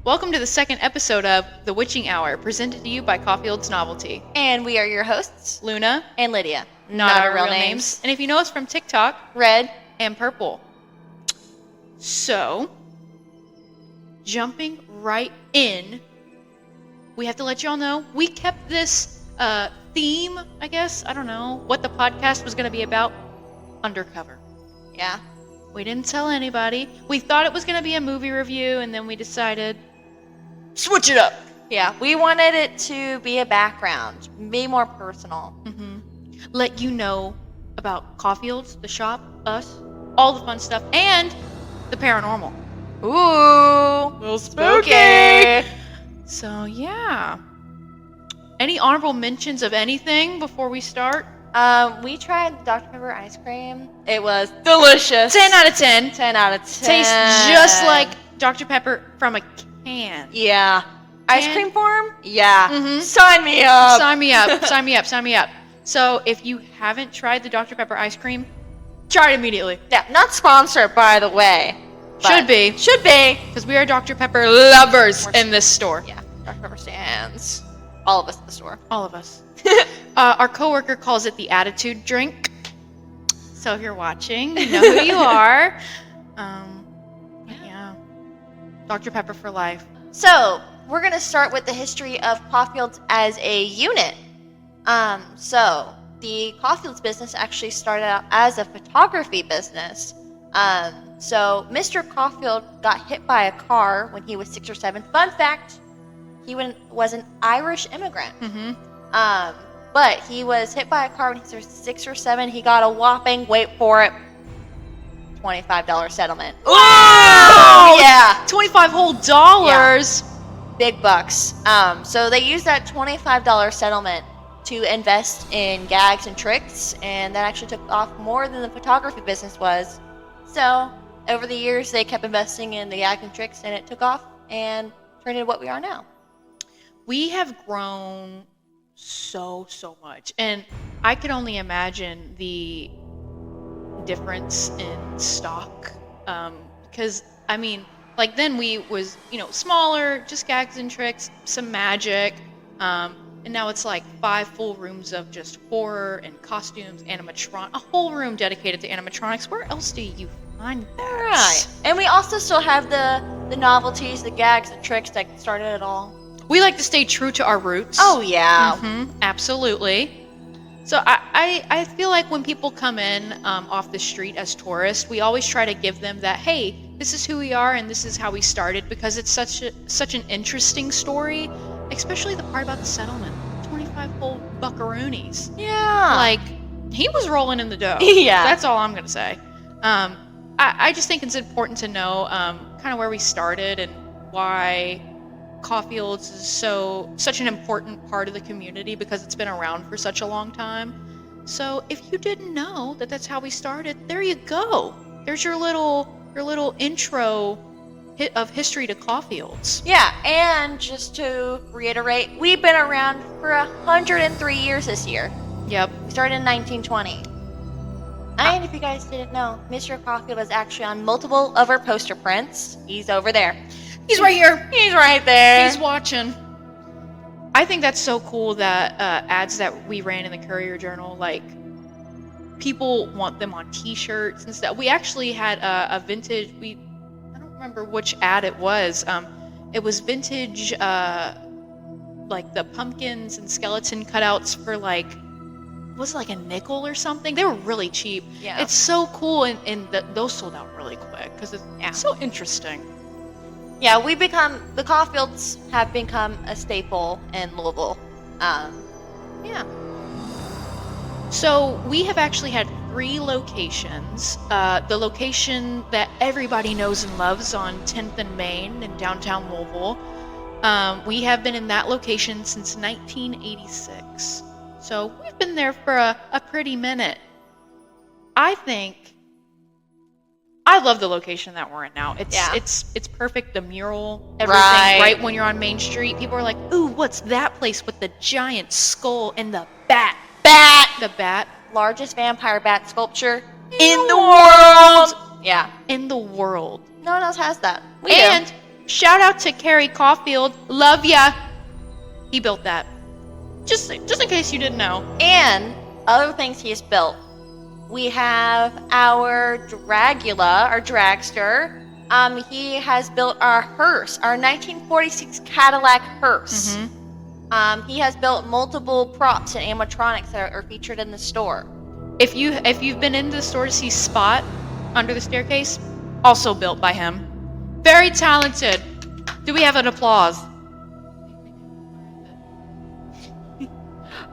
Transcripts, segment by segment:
Welcome to the second episode of The Witching Hour, presented to you by Caufield's Novelty. And we are your hosts, Luna and Lydia. Not our real names. And if you know us from TikTok, Red and Purple. So, jumping right in, we have to let y'all know, we kept this theme, I guess, I don't know, what the podcast was going to be about, undercover. Yeah. We didn't tell anybody. We thought it was going to be a movie review, and then we decided, switch it up. Yeah, we wanted it to be a background, be more personal. Mm-hmm. Let you know about Caufield's, the shop, us, all the fun stuff, and the paranormal. Ooh, A little spooky. So, yeah. Any honorable mentions of anything before we start? We tried Dr. Pepper ice cream. It was delicious. 10 out of 10. 10 out of 10. Tastes just like Dr. Pepper from a can. Yeah. Ice cream form? Yeah. Mm-hmm. Sign me up. Sign me up. Sign me up. Sign me up. So if you haven't tried the Dr. Pepper ice cream, try it immediately. Yeah, not sponsored, by the way. Should be. Should be. Because we are Dr. Pepper lovers in this store. Yeah, Dr. Pepper stands. All of us at the store. All of us. Our coworker calls it the attitude drink. So if you're watching, you know who you are. Yeah. Dr. Pepper for life. So, we're going to start with the history of Caufield's as a unit. So, the Caufield's business actually started out as a photography business. So, Mr. Caufield got hit by a car when he was 6 or 7. Fun fact, he was an Irish immigrant. Mm-hmm. But he was hit by a car when he was 6 or 7. He got a whopping, wait for it, $25 settlement. Wow! Yeah. $25 whole dollars. Yeah. Big bucks. So they used that $25 settlement to invest in gags and tricks, and that actually took off more than the photography business was. So over the years, they kept investing in the gags and tricks, and it took off and turned into what we are now. We have grown so much, and I could only imagine the difference in stock, because I mean, like then we was smaller, just gags and tricks, some magic, and now it's like 5 full rooms of just horror and costumes, a whole room dedicated to animatronics. Where else do you find that? Right. And we also still have the novelties, the gags, the tricks that started it all. We like to stay true to our roots. Oh yeah. Mm-hmm, absolutely. So I feel like when people come in off the street as tourists, we always try to give them that, hey, this is who we are and this is how we started, because it's such an interesting story, especially the part about the settlement. 25 whole buckaroonies. Yeah. Like, he was rolling in the dough. Yeah. That's all I'm going to say. I just think it's important to know kind of where we started and why Caufield's is such an important part of the community, because it's been around for such a long time. So if you didn't know that that's how we started, there you go. There's your little intro of history to Caufield's. Yeah, and just to reiterate, we've been around for 103 years this year. Yep. We started in 1920. And if you guys didn't know, Mr. Caufield was actually on multiple of our poster prints. He's over there. He's right here. He's right there. He's watching. I think that's so cool that ads that we ran in the Courier Journal, like, people want them on T-shirts and stuff. We actually had a vintage. I don't remember which ad it was. It was vintage, like the pumpkins and skeleton cutouts for was it like a nickel or something? They were really cheap. Yeah. It's so cool, and those sold out really quick because it's so interesting. Yeah, the Caufields have become a staple in Louisville. Yeah. So we have actually had 3 locations. The location that everybody knows and loves on 10th and Main in downtown Louisville. We have been in that location since 1986. So we've been there for a pretty minute. I love the location that we're in now. It's perfect. The mural, everything, right when you're on Main Street. People are like, ooh, what's that place with the giant skull and the bat? The bat. Largest vampire bat sculpture in the world. Yeah. In the world. No one else has that. And Shout out to Carrie Caufield. Love ya. He built that. Just in case you didn't know. And other things he's built. We have our Dragula, our dragster. He has built our hearse, our 1946 Cadillac hearse. Mm-hmm. He has built multiple props and animatronics that are featured in the store. If you've been into the store to see Spot under the staircase, also built by him. Very talented. Do we have an applause?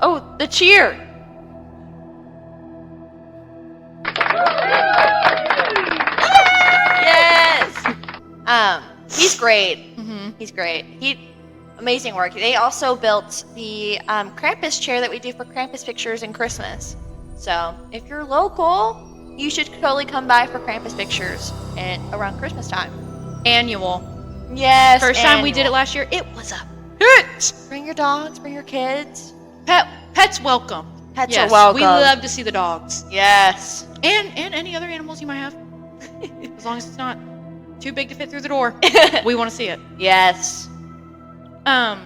Oh, the cheer. Yes. He's great. Mm-hmm. He's great. Amazing work. They also built the Krampus chair that we do for Krampus pictures and Christmas. So if you're local, you should totally come by for Krampus pictures around Christmas time. Annual. Yes. First time we did it last year, it was a hit. Bring your dogs. Bring your kids. Pets welcome. Pets are welcome. We love to see the dogs. Yes. And any other animals you might have. As long as it's not too big to fit through the door. We want to see it. Yes. A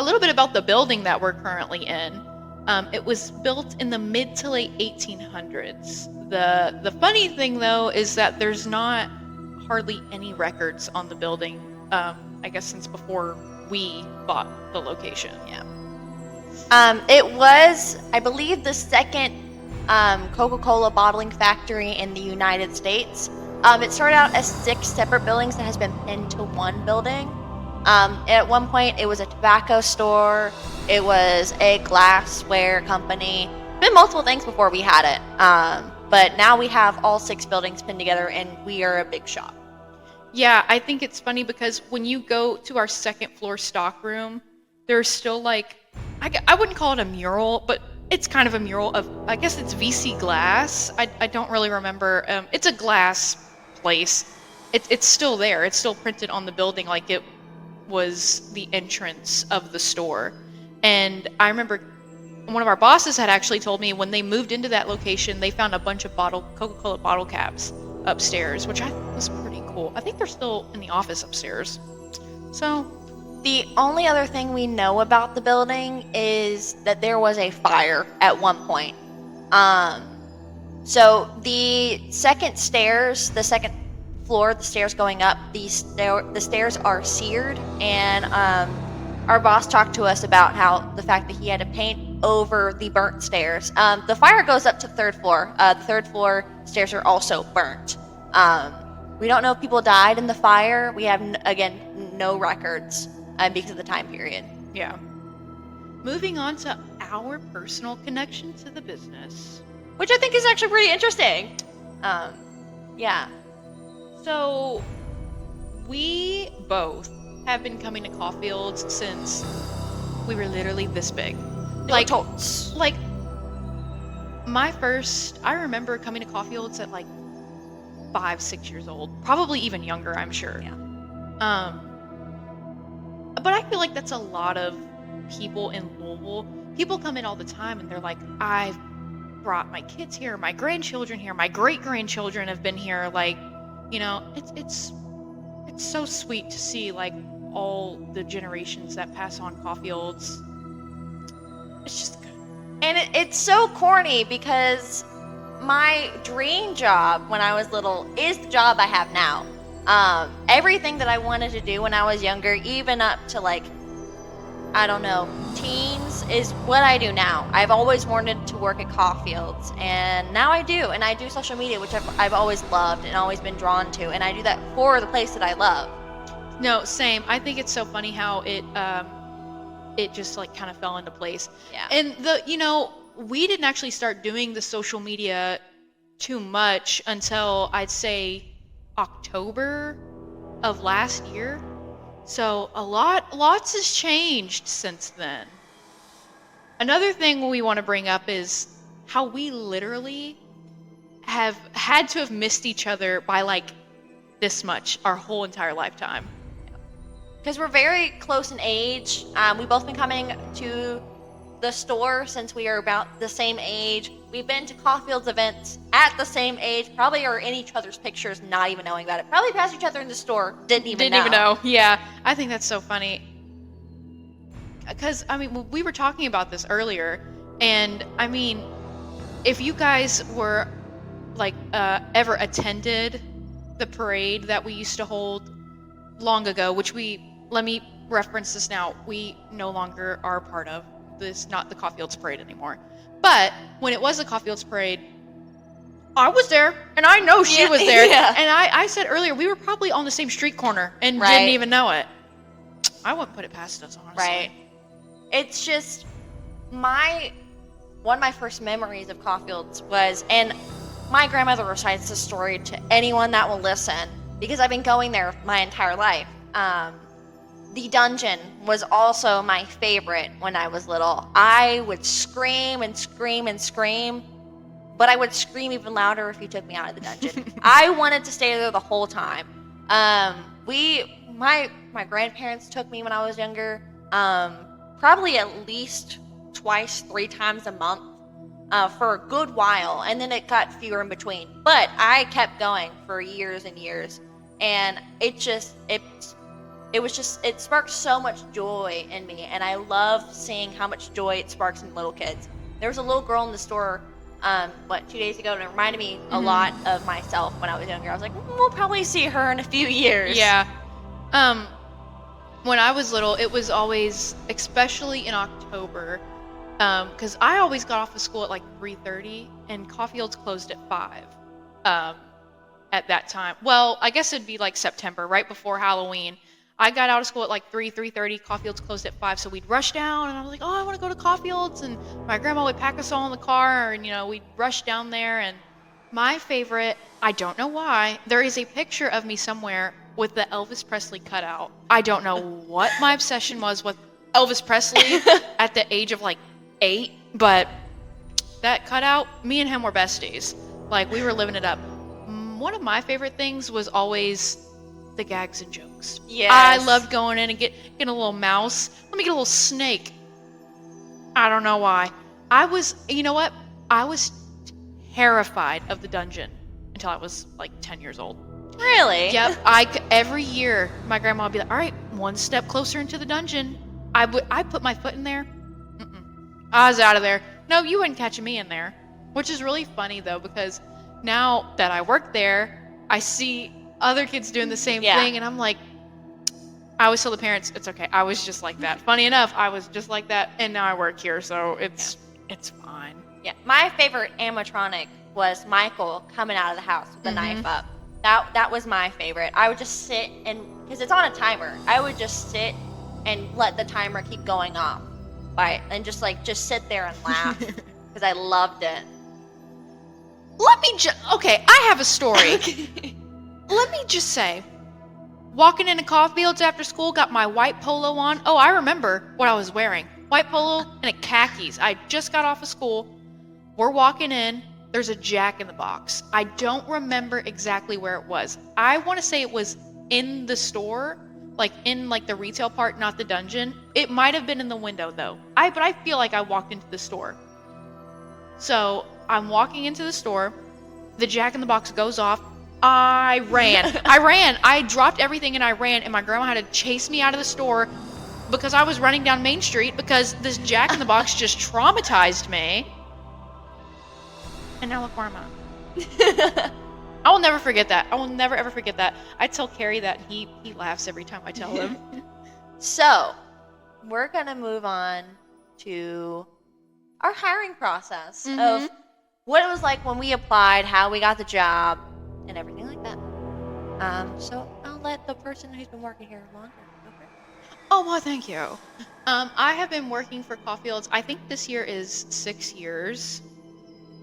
little bit about the building that we're currently in. It was built in the mid to late 1800s. The funny thing though is that there's not hardly any records on the building. I guess since before we bought the location. Yeah. It was, I believe, the second Coca-Cola bottling factory in the United States. It started out as 6 separate buildings that has been into one building. At one point, it was a tobacco store. It was a glassware company. Been multiple things before we had it. But now we have all 6 buildings pinned together, and we are a big shop. Yeah, I think it's funny because when you go to our second floor stock room, there's still like, I wouldn't call it a mural, but it's kind of a mural of, I guess it's VC glass. I don't really remember. It's a glass place. It's still there. It's still printed on the building like it was the entrance of the store. And I remember one of our bosses had actually told me when they moved into that location, they found a bunch of Coca-Cola bottle caps upstairs, which I thought was pretty cool. I think they're still in the office upstairs. So the only other thing we know about the building is that there was a fire at one point. So the second floor, the stairs going up, the stairs are seared, and our boss talked to us about how the fact that he had to paint over the burnt stairs. The fire goes up to the 3rd floor. The 3rd floor stairs are also burnt. We don't know if people died in the fire. We have, again, no records because of the time period. Yeah. Moving on to our personal connection to the business, which I think is actually pretty interesting. Yeah. So, we both have been coming to Caufield since we were literally this big. Like I remember coming to Caufield's at like 5-6 years old, probably even younger, I'm sure. Yeah. But I feel like that's a lot of people in Louisville. People come in all the time and they're like, I've brought my kids here, my grandchildren here, my great-grandchildren have been here. Like, you know, it's so sweet to see like all the generations that pass on Caufield's. It's just good. And it's so corny because my dream job when I was little is the job I have now. Everything that I wanted to do when I was younger, even up to like, I don't know, teens, is what I do now. I've always wanted to work at Caufield's, and now I do. And I do social media, which I've always loved and always been drawn to. And I do that for the place that I love. No, same. I think it's so funny how it just like kind of fell into place. Yeah. And we didn't actually start doing the social media too much until I'd say October of last year. So lots has changed since then. Another thing we want to bring up is how we literally have had to have missed each other by like this much our whole entire lifetime. Because we're very close in age. We've both been coming to the store since we are about the same age. we've been to Caufield's events at the same age, probably are in each other's pictures, not even knowing about it. Probably passed each other in the store, didn't even know. Yeah, I think that's so funny. Because, I mean, we were talking about this earlier, and, I mean, if you guys were, like, ever attended the parade that we used to hold long ago, which let me reference this now, we no longer are a part of this, not the Caufield's parade anymore. But when it was the Caufield's parade, I was there, and I know she was there. Yeah. And I said earlier, we were probably on the same street corner and Right. didn't even know it. I wouldn't put it past us, honestly. Right. It's just one of my first memories of Caufield's was, and my grandmother recites this story to anyone that will listen because I've been going there my entire life. The dungeon was also my favorite when I was little. I would scream and scream and scream, but I would scream even louder if you took me out of the dungeon. I wanted to stay there the whole time. My grandparents took me when I was younger, probably at least twice, 3 times a month, for a good while, and then it got fewer in between. But I kept going for years and years, and it sparked so much joy in me, and I love seeing how much joy it sparks in little kids. There was a little girl in the store, 2 days ago, and it reminded me a lot of myself when I was younger. I was like, we'll probably see her in a few years. Yeah. When I was little, it was always, especially in October, because I always got off of school at like 3:30, and Caufield's closed at 5. At that time. Well, I guess it'd be like September, right before Halloween. I got out of school at like 3:30. Caufield's closed at 5, so we'd rush down, and I was like, I want to go to Caufield's, and my grandma would pack us all in the car, and we'd rush down there. And my favorite, I don't know why, there is a picture of me somewhere with the Elvis Presley cutout. I don't know what my obsession was with Elvis Presley at the age of like 8, but that cutout, me and him were besties. Like, we were living it up. One of my favorite things was always the gags and jokes. Yes. I loved going in and getting a little mouse. Let me get a little snake. I don't know why. You know what? I was terrified of the dungeon until I was like 10 years old. Really? Yep. Every year, my grandma would be like, all right, one step closer into the dungeon. I put my foot in there. I was out of there. No, you wouldn't catch me in there. Which is really funny, though, because now that I work there, I see other kids doing the same thing, and I'm like, I always tell the parents, it's okay, I was just like that. Funny enough, I was just like that, and now I work here, so it's fine. Yeah, my favorite animatronic was Michael coming out of the house with the knife up. That was my favorite. I would just sit because it's on a timer, I would just sit and let the timer keep going off, and just sit there and laugh because I loved it. Okay, I have a story. Let me just say, walking into Caufield's after school, got my white polo on. Oh, I remember what I was wearing. White polo and a khakis. I just got off of school. We're walking in. There's a Jack in the Box. I don't remember exactly where it was. I want to say it was in the store, like in the retail part, not the dungeon. It might have been in the window though. But I feel like I walked into the store. So I'm walking into the store. The Jack in the Box goes off. I ran. I dropped everything and I ran, and my grandma had to chase me out of the store because I was running down Main Street because this Jack in the Box just traumatized me. And now look where I'm at. I will never forget that. I will never ever forget that. I tell Carrie that, and he laughs every time I tell him. So, we're going to move on to our hiring process of what it was like when we applied, how we got the job, and everything like that. So I'll let the person who's been working here longer go first. Oh, well, thank you. I have been working for Caufield's, I think this year is 6 years.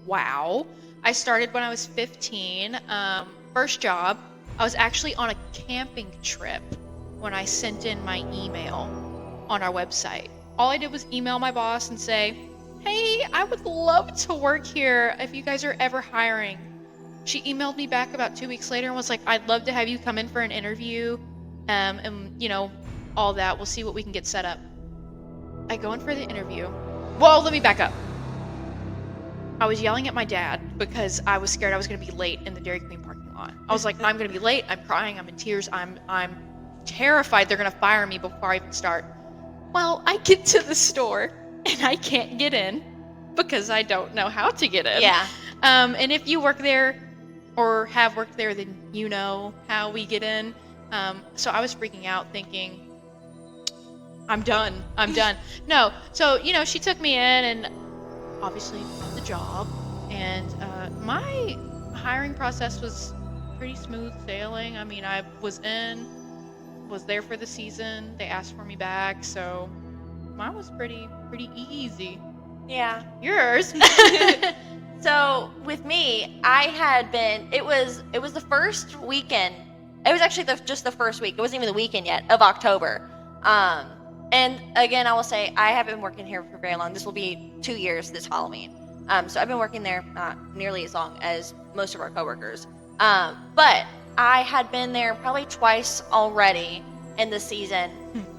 Wow. I started when I was 15. First job, I was actually on a camping trip when I sent in my email on our website. All I did was email my boss and say, hey, I would love to work here if you guys are ever hiring. She emailed me back about 2 weeks later and was like, I'd love to have you come in for an interview, and all that. We'll see what we can get set up. I go in for the interview. Well, let me back up. I was yelling at my dad because I was scared I was going to be late in the Dairy Queen parking lot. I was like, I'm going to be late. I'm crying. I'm in tears. I'm terrified they're going to fire me before I even start. Well, I get to the store and I can't get in because I don't know how to get in. Yeah. And if you work there or have worked there, then you know how we get in. So I was freaking out thinking, I'm done. No. So, she took me in and obviously got the job. And my hiring process was pretty smooth sailing. I mean, I was there for the season. They asked for me back. So mine was pretty easy. Yeah. Yours? So with me, it was the first weekend. It was actually just the first week. It wasn't even the weekend yet of October. And again, I will say I haven't been working here for very long. This will be 2 years this Halloween. So I've been working there not nearly as long as most of our coworkers. But I had been there probably twice already in the season.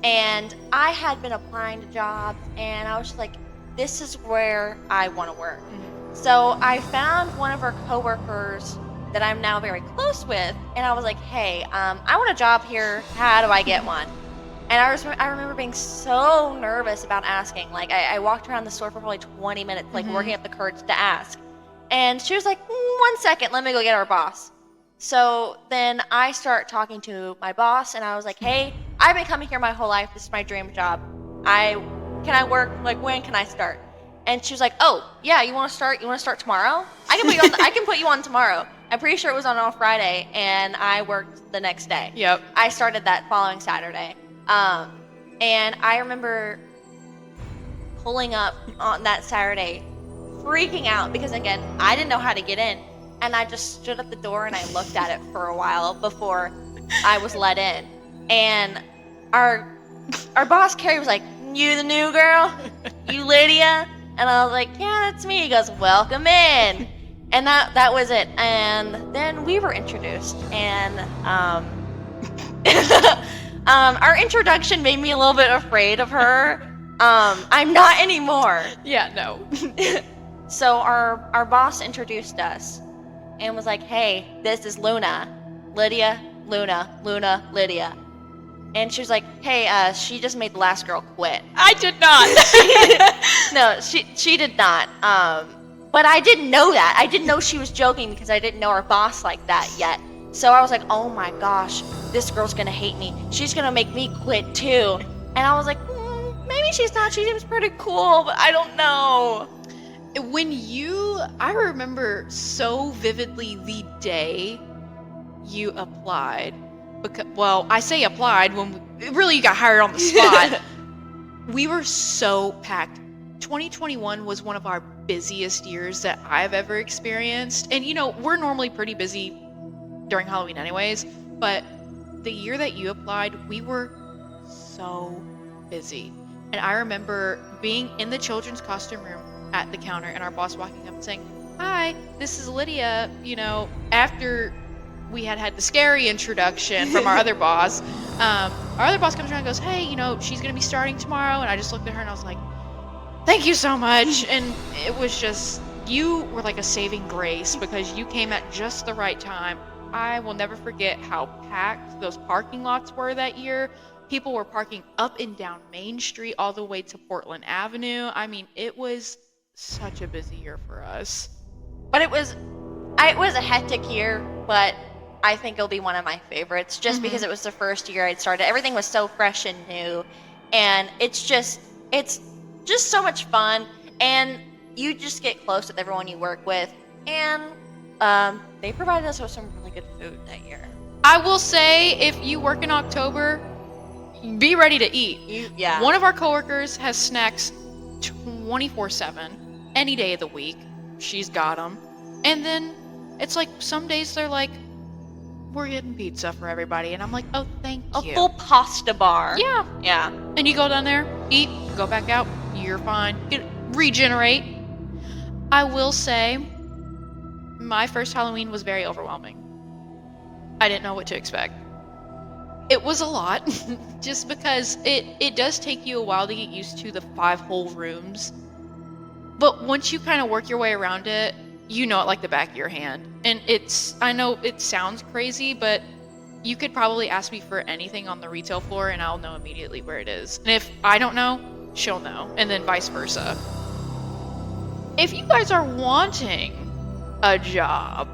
And I had been applying to jobs and I was just like, this is where I want to work. So I found one of our coworkers that I'm now very close with, and I was like, hey, I want a job here. How do I get one? And I remember being so nervous about asking. Like, I walked around the store for probably 20 minutes, like, working up the courage to ask. And she was like, 1 second, let me go get our boss. So then I start talking to my boss, and I was like, hey, I've been coming here my whole life. This is my dream job. Can I work? Like, when can I start? And she was like, oh, yeah, you want to start? You want to start tomorrow? I can put you on tomorrow. I'm pretty sure it was on Friday, and I worked the next day. Yep. I started that following Saturday. And I remember pulling up on that Saturday, freaking out because, again, I didn't know how to get in. And I just stood at the door and I looked at it for a while before I was let in. And our boss, Carrie, was like, you the new girl? You Lydia? And I was like, yeah, that's me. He goes, welcome in. And that was it. And then we were introduced. And our introduction made me a little bit afraid of her. I'm not anymore. Yeah, no. So our boss introduced us and was like, hey, this is Luna. Lydia, Luna, Lydia. And she was like, hey, she just made the last girl quit. I did not. No, she did not. But I didn't know that. I didn't know she was joking because I didn't know our boss like that yet. So I was like, oh my gosh, this girl's going to hate me. She's going to make me quit too. And I was like, maybe she's not. She seems pretty cool, but I don't know. I remember so vividly the day you applied. I say applied when really you got hired on the spot. We were so packed. 2021 was one of our busiest years that I've ever experienced. And we're normally pretty busy during Halloween anyways, but the year that you applied, we were so busy. And I remember being in the children's costume room at the counter and our boss walking up and saying, hi, this is Lydia. After we had the scary introduction from our other boss, our other boss comes around and goes, hey, she's going to be starting tomorrow. And I just looked at her and I was like, thank you so much. And it was just, you were like a saving grace because you came at just the right time. I will never forget how packed those parking lots were that year. People were parking up and down Main Street all the way to Portland Avenue. I mean, it was such a busy year for us. But it was a hectic year, but I think it'll be one of my favorites just because it was the first year I'd started. Everything was so fresh and new, and it's just so much fun, and you just get close with everyone you work with, and they provided us with some really good food that year. I will say, if you work in October, be ready to eat. Yeah. One of our coworkers has snacks 24/7, any day of the week. She's got them. And then it's like some days they're like, we're getting pizza for everybody. And I'm like, oh, thank you. A full pasta bar. Yeah. Yeah. And you go down there, eat, go back out, you're fine. Regenerate. I will say, my first Halloween was very overwhelming. I didn't know what to expect. It was a lot, just because it does take you a while to get used to the 5 whole rooms. But once you kind of work your way around it, you know it like the back of your hand. And I know it sounds crazy, but you could probably ask me for anything on the retail floor and I'll know immediately where it is. And if I don't know, she'll know. And then vice versa. If you guys are wanting a job,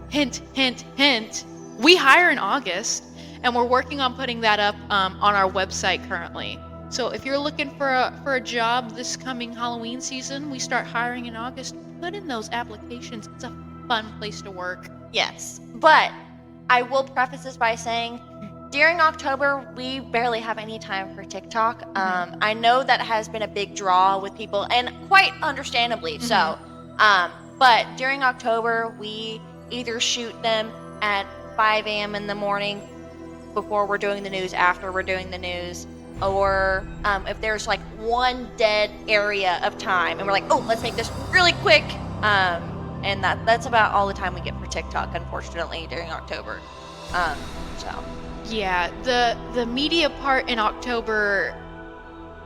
hint, hint, hint, we hire in August and we're working on putting that up on our website currently. So if you're looking for a job this coming Halloween season, we start hiring in August. Put in those applications. It's a fun place to work. Yes, but I will preface this by saying during October, we barely have any time for TikTok. I know that has been a big draw with people, and quite understandably so. But during October, we either shoot them at 5 a.m. in the morning before we're doing the news, after we're doing the news, or if there's like one dead area of time and we're like, oh, let's make this really quick. And that's about all the time we get for TikTok, unfortunately, during October. So. Yeah, the media part in October,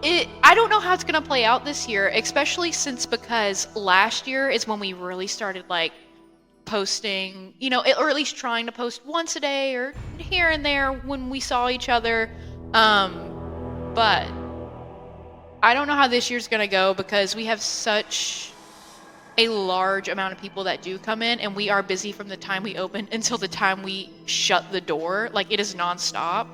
I don't know how it's going to play out this year, especially because last year is when we really started like posting, or at least trying to post once a day or here and there when we saw each other. But I don't know how this year's going to go because we have such a large amount of people that do come in, and we are busy from the time we open until the time we shut the door. Like, it is nonstop.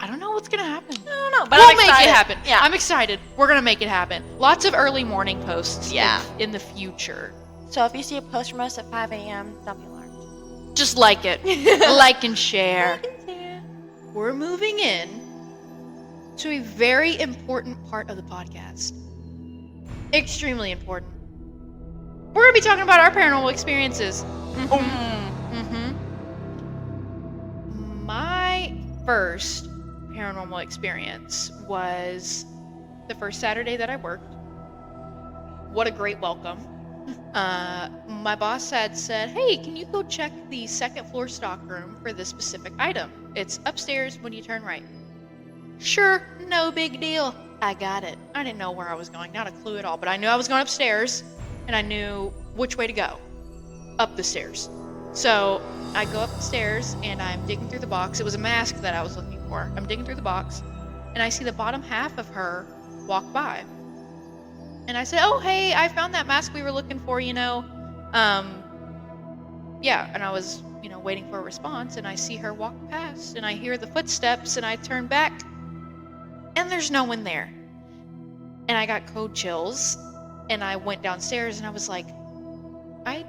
I don't know what's going to happen. I don't know, but we'll make it happen. Yeah. I'm excited. We're going to make it happen. Lots of early morning posts in the future. So if you see a post from us at 5 a.m., don't be alarmed. Just like it. Like and share. We're moving in to a very important part of the podcast. Extremely important. We're going to be talking about our paranormal experiences. My first paranormal experience was the first Saturday that I worked. What a great welcome. My boss had said, hey, can you go check the second floor stockroom for this specific item? It's upstairs when you turn right. Sure, no big deal. I got it. I didn't know where I was going, not a clue at all, but I knew I was going upstairs, and I knew which way to go. Up the stairs. So I go up the stairs, and I'm digging through the box. It was a mask that I was looking for. I'm digging through the box, and I see the bottom half of her walk by. And I said, oh, hey, I found that mask we were looking for, Yeah, and I was, waiting for a response, and I see her walk past, and I hear the footsteps, and I turn back, and there's no one there. And I got cold chills, and I went downstairs, and I was like, I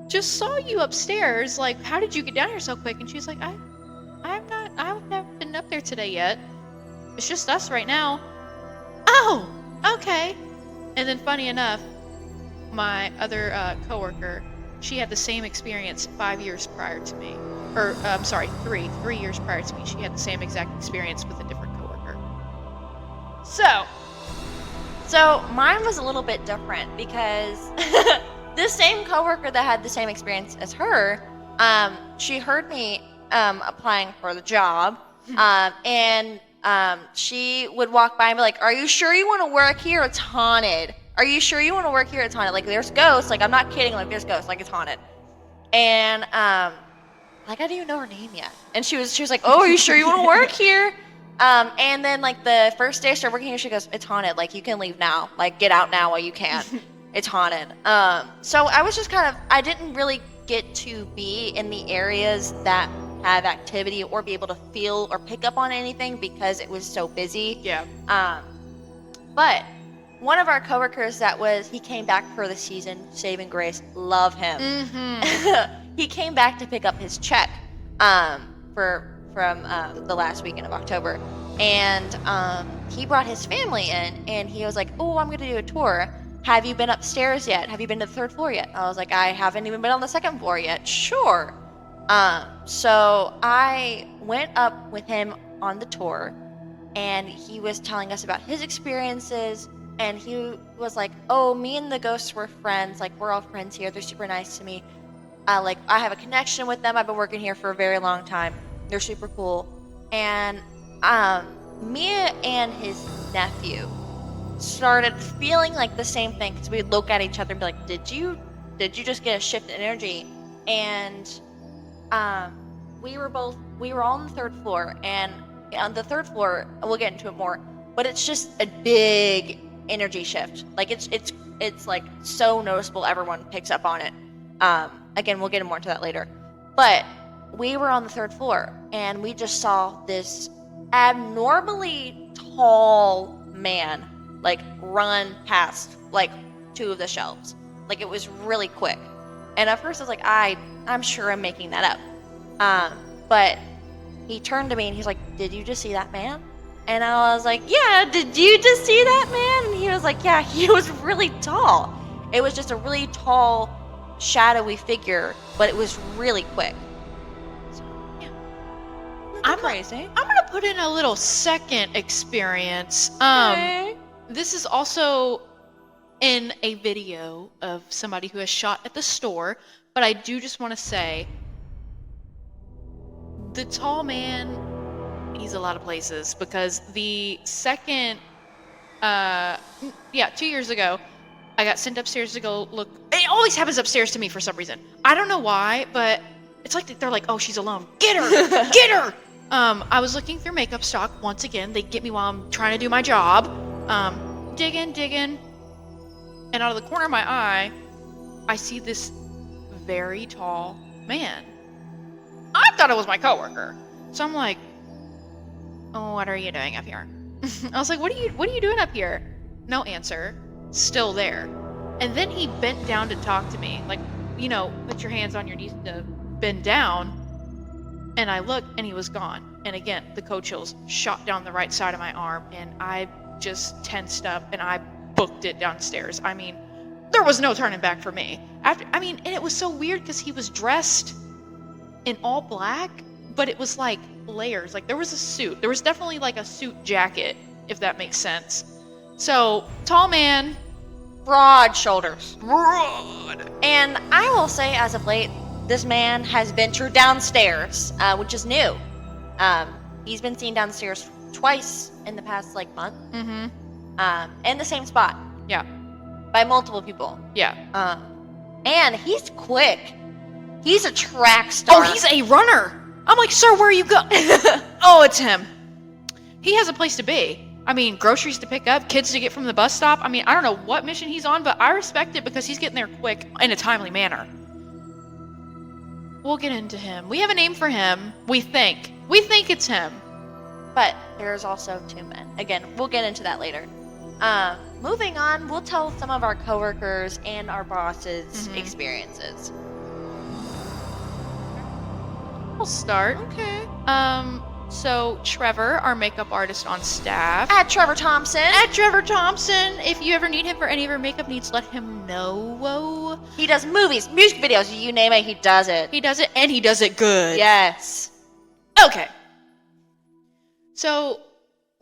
just saw you upstairs. Like, how did you get down here so quick? And she's like, I've never been up there today yet. It's just us right now. Oh, okay. And then funny enough, my other coworker, she had the same experience 5 years prior to me. Or, I'm sorry, 3 years prior to me. She had the same exact experience with a different coworker. So mine was a little bit different because this same coworker that had the same experience as her, she heard me applying for the job, and she would walk by and be like, are you sure you want to work here? It's haunted. Are you sure you want to work here? It's haunted. Like, there's ghosts. Like, I'm not kidding. Like, there's ghosts. Like, it's haunted. And I didn't even know her name yet. And she was like, oh, are you sure you want to work here? And then, like, the first day I started working here, she goes, it's haunted. Like, you can leave now. Like, get out now while you can. It's haunted. So I was just I didn't really get to be in the areas that have activity or be able to feel or pick up on anything because it was so busy. Yeah. But one of our coworkers he came back for the season, saving grace, love him. Mm-hmm. He came back to pick up his check from the last weekend of October. And he brought his family in, and he was like, oh, I'm going to do a tour. Have you been upstairs yet? Have you been to the third floor yet? I was like, I haven't even been on the second floor yet. Sure. So I went up with him on the tour, and he was telling us about his experiences, and he was like, oh, me and the ghosts were friends. Like, we're all friends here. They're super nice to me. I have a connection with them. I've been working here for a very long time. They're super cool. And me and his nephew started feeling like the same thing because we'd look at each other and be like, did you just get a shift in energy? And we were all on the 3rd floor, and on the 3rd floor, we'll get into it more, but it's just a big energy shift. Like it's like so noticeable, everyone picks up on it. Again, we'll get more into that later. But we were on the 3rd floor, and we just saw this abnormally tall man like run past like 2 of the shelves. Like it was really quick. And at first I was like, I'm sure I'm making that up. But he turned to me and he's like, did you just see that man? And I was like, yeah, did you just see that man? And he was like, yeah, he was really tall. It was just a really tall, shadowy figure, but it was really quick. So, yeah. I'm crazy. I'm going to put in a little second experience. Okay. This is also in a video of somebody who has shot at the store, but I do just want to say the tall man, he's a lot of places, because the second 2 years ago I got sent upstairs to go look. It always happens upstairs to me for some reason. I don't know why, but it's like they're like, oh, she's alone, get her. Get her. I was looking through makeup stock once again. They get me while I'm trying to do my job. Digging, and out of the corner of my eye, I see this very tall man. I thought it was my coworker, so I'm like, "Oh, what are you doing up here?" I was like, "What are you doing up here?" No answer. Still there. And then he bent down to talk to me, like, put your hands on your knees to bend down. And I looked, and he was gone. And again, the cold chills shot down the right side of my arm, and I just tensed up, and I booked it downstairs. I mean, there was no turning back for me. And it was so weird because he was dressed in all black, but it was like layers. Like there was a suit. There was definitely like a suit jacket, if that makes sense. So, tall man. Broad shoulders. Broad. And I will say, as of late, this man has ventured downstairs, which is new. He's been seen downstairs twice in the past month. Mm-hmm. In the same spot. Yeah. By multiple people. Yeah. And he's quick. He's a track star. Oh, he's a runner. I'm like, sir, where are you going? Oh, it's him. He has a place to be. I mean, groceries to pick up, kids to get from the bus stop. I mean, I don't know what mission he's on, but I respect it because he's getting there quick in a timely manner. We'll get into him. We have a name for him. We think it's him. But there's also 2 men. Again, we'll get into that later. Moving on, we'll tell some of our coworkers and our bosses' experiences. We'll start. Okay. So Trevor, our makeup artist on staff. At Trevor Thompson. If you ever need him for any of your makeup needs, let him know. He does movies, music videos, you name it, he does it. He does it, and he does it good. Yes. Okay. So,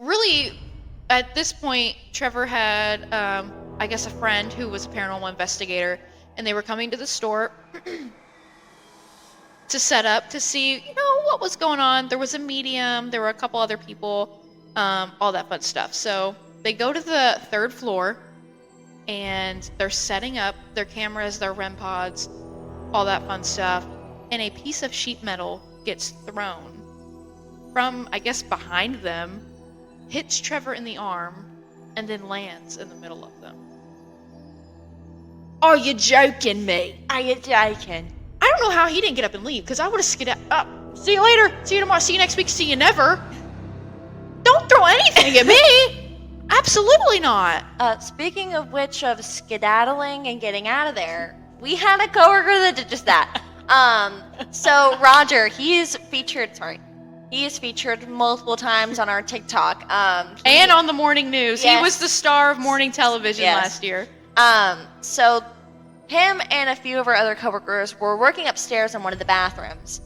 really, at this point, Trevor had, I guess, a friend who was a paranormal investigator, and they were coming to the store to set up to see, what was going on. There was a medium, there were a couple other people, all that fun stuff. So they go to the 3rd floor, and they're setting up their cameras, their REM pods, all that fun stuff, and a piece of sheet metal gets thrown from, I guess, behind them, hits Trevor in the arm, and then lands in the middle of them. Are you joking me? Are you joking? I don't know how he didn't get up and leave, because I would have skedaddled up. See you later. See you tomorrow. See you next week. See you never. Don't throw anything at me. Absolutely not. Speaking of which, of skedaddling and getting out of there, we had a coworker that did just that. So Roger, he is featured multiple times on our TikTok. And on the morning news. Yes. He was the star of morning television last year. So him and a few of our other coworkers were working upstairs in one of the bathrooms.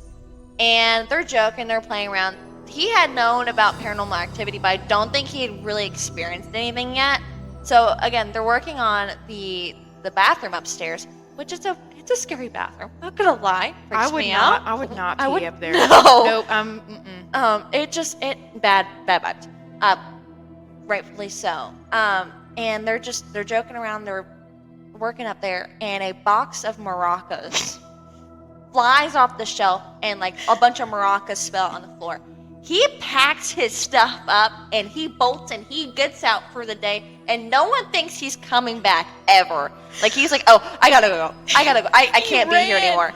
And they're joking, they're playing around. He had known about paranormal activity, but I don't think he had really experienced anything yet. So again, they're working on the bathroom upstairs, which is it's a scary bathroom. Not gonna lie, freaks me out. I would not pee up there. No. Nope. It bad vibes. Rightfully so. and they're joking around. They're working up there, and a box of maracas flies off the shelf, and like a bunch of maracas spill on the floor. He packs his stuff up and he bolts and he gets out for the day, and no one thinks he's coming back ever. Like, he's like, oh, I gotta go. I can't be here anymore.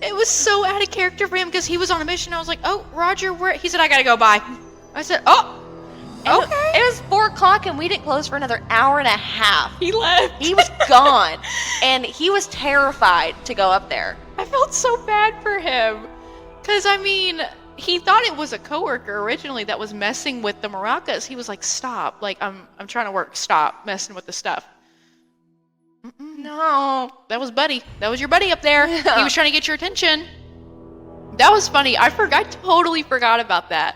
It was so out of character for him because he was on a mission. I was like, oh, Roger, where? He said, I gotta go, bye. I said, oh, okay. It was 4 o'clock and we didn't close for another hour and a half. He left. He was gone, and he was terrified to go up there. I felt so bad for him because, I mean, he thought it was a coworker originally that was messing with the maracas. He was like, stop. Like, I'm trying to work. Stop messing with the stuff. No. That was Buddy. That was your buddy up there. Yeah. He was trying to get your attention. That was funny. I totally forgot about that.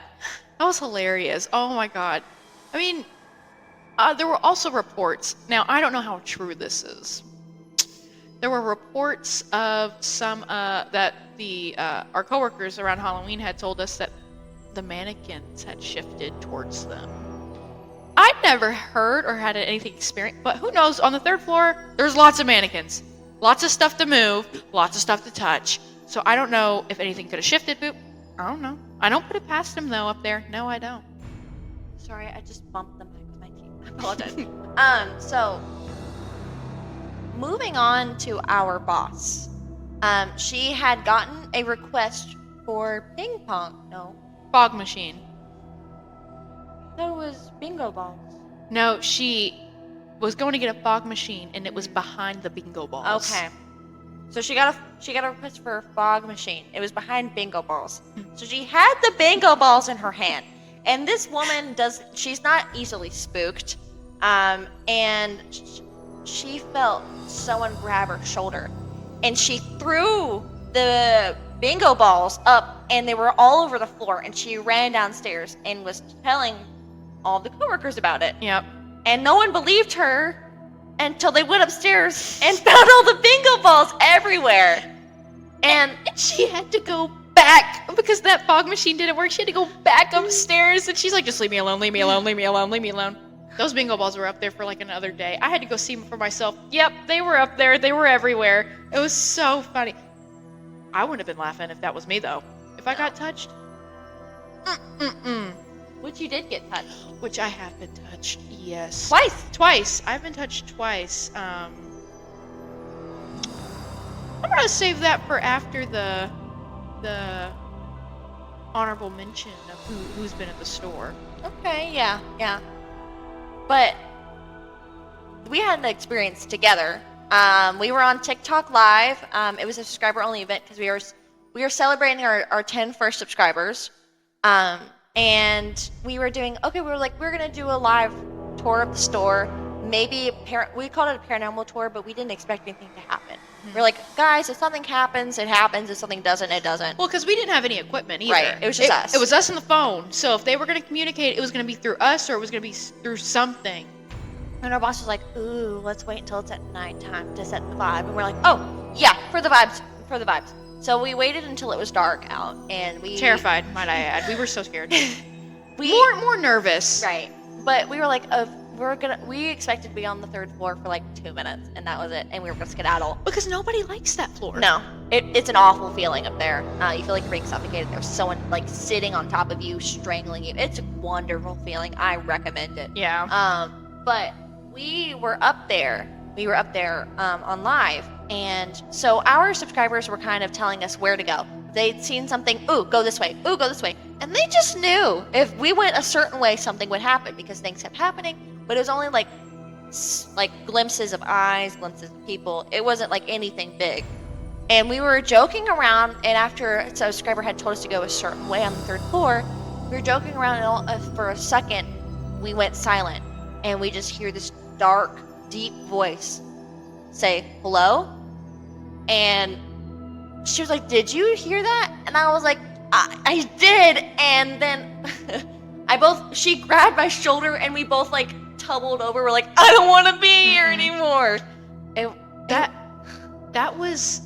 That was hilarious. Oh, my God. I mean, there were also reports. Now, I don't know how true this is. There were reports of some that our coworkers around Halloween had told us that the mannequins had shifted towards them. I'd never heard or had anything experienced, but who knows? On the 3rd floor, there's lots of mannequins, lots of stuff to move, lots of stuff to touch. So I don't know if anything could have shifted. But I don't know. I don't put it past him though up there. No, I don't. Sorry, I just bumped the mic with my teeth. I apologize. So moving on to our boss. She had gotten a request for ping pong. No. Fog machine. That was bingo balls. No, she was going to get a fog machine, and it was behind the bingo balls. Okay. So she got a request for a fog machine. It was behind bingo balls. So she had the bingo balls in her hand. And this woman she's not easily spooked. And she felt someone grab her shoulder, and she threw the bingo balls up, and they were all over the floor, and she ran downstairs and was telling all the coworkers about it. Yep. And no one believed her until they went upstairs and found all the bingo balls everywhere. And she had to go back because that fog machine didn't work. She had to go back upstairs, and she's like, just leave me alone, leave me alone, leave me alone, leave me alone. Those bingo balls were up there for like another day. I had to go see them for myself. Yep, they were up there. They were everywhere. It was so funny. I wouldn't have been laughing if that was me, though. If I got touched. Which you did get touched. Which I have been touched, yes. Twice. I've been touched twice. I'm going to save that for after the honorable mention of who's been at the store. Okay, yeah. But we had an experience together. We were on TikTok Live. It was a subscriber-only event because we were celebrating our 10 first subscribers. And we were we're going to do a live tour of the store. Maybe we called it a paranormal tour, but we didn't expect anything to happen. We're like, guys, if something happens, it happens. If something doesn't, it doesn't. Well, because we didn't have any equipment either. Right, it was just us. It was us and the phone. So if they were going to communicate, it was going to be through us or it was going to be through something. And our boss was like, ooh, let's wait until it's at nighttime to set the vibe. And we're like, oh, yeah, for the vibes. So we waited until it was dark out, and we... Terrified, might I add. We were so scared. More nervous. Right. But we were like, we expected to be on the 3rd floor for like 2 minutes, and that was it, and we were going to skedaddle. Because nobody likes that floor. No. It's an awful feeling up there. You feel like you're being suffocated. There's someone like sitting on top of you, strangling you. It's a wonderful feeling. I recommend it. Yeah. But we were up there. On live, and so our subscribers were kind of telling us where to go. They'd seen something, ooh, go this way, and they just knew if we went a certain way, something would happen because things kept happening. But it was only like glimpses of eyes, glimpses of people. It wasn't like anything big. And we were joking around, and after a subscriber had told us to go a certain way on the 3rd floor, we were joking around, and for a second, we went silent, and we just hear this dark, deep voice say hello, and she was like, did you hear that? And I was like, I did. And then she grabbed my shoulder, and we both like tumbled over. We're like, I don't want to be here anymore. That was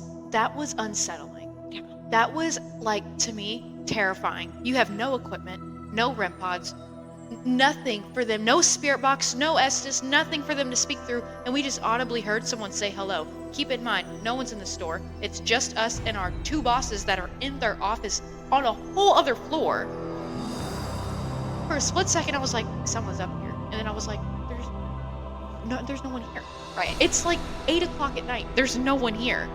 unsettling. Yeah. That was like, to me, terrifying. You have no equipment, no REM pods, Nothing for them, no spirit box, no Estes, nothing for them to speak through, and we just audibly heard someone say hello. Keep in mind, no one's in the store. It's just us and our 2 bosses that are in their office on a whole other floor. For a split second, I was like, someone's up here. And then I was like, there's no one here. Right. It's like 8 o'clock at night. There's no one here.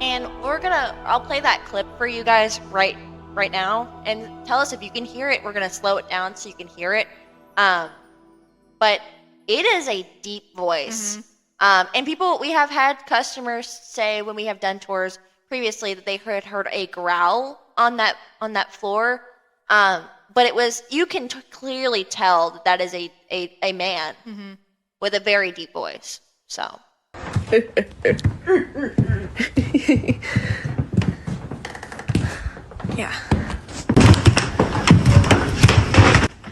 And I'll play that clip for you guys right now, and tell us if you can hear it. We're gonna slow it down so you can hear it. But it is a deep voice. And we have had customers say when we have done tours previously that they had heard a growl on that floor. But you can clearly tell that is a man with a very deep voice. So. Yeah.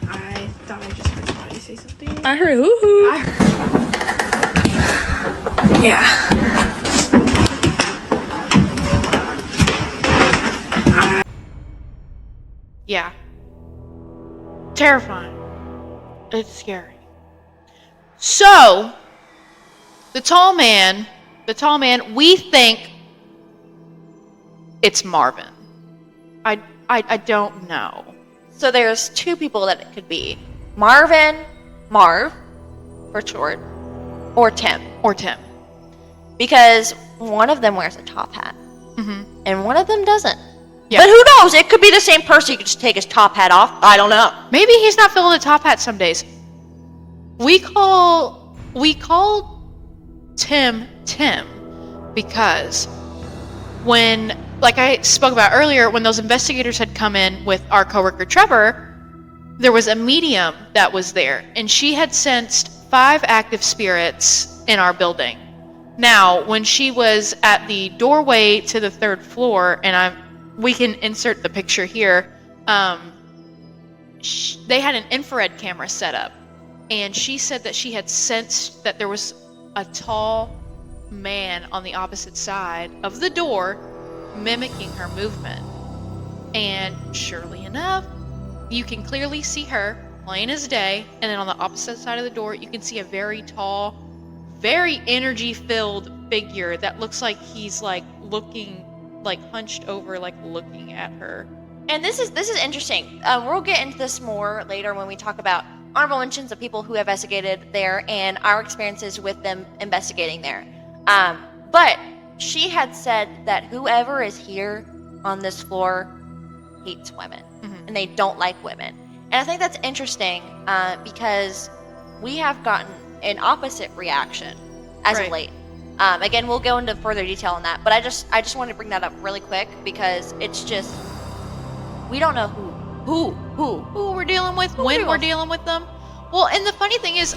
I thought I just heard somebody say something. I heard hoo-hoo. Yeah. Yeah. Terrifying. It's scary. So, the tall man, we think it's Marvin. I don't know. So there's 2 people that it could be. Marvin, Marv, for short, or Tim. Because one of them wears a top hat. And one of them doesn't. Yeah. But who knows? It could be the same person. He could just take his top hat off. I don't know. Maybe he's not feeling the top hat some days. We call Tim because when, like I spoke about earlier, when those investigators had come in with our coworker Trevor, there was a medium that was there, and she had sensed 5 active spirits in our building. Now, when she was at the doorway to the 3rd floor, and we can insert the picture here, they had an infrared camera set up, and she said that she had sensed that there was a tall man on the opposite side of the door mimicking her movement. And surely enough, you can clearly see her plain as day, and then on the opposite side of the door you can see a very tall, very energy filled figure that looks like he's like looking, like hunched over, like looking at her. And this is interesting. We'll get into this more later when we talk about honorable mentions of people who have investigated there and our experiences with them investigating there. But she had said that whoever is here on this floor hates women, and they don't like women. And I think that's interesting because we have gotten an opposite reaction as of late. Again, we'll go into further detail on that, but I just wanted to bring that up really quick because it's just, we don't know who we're dealing with, when we're dealing with them. Well, and the funny thing is,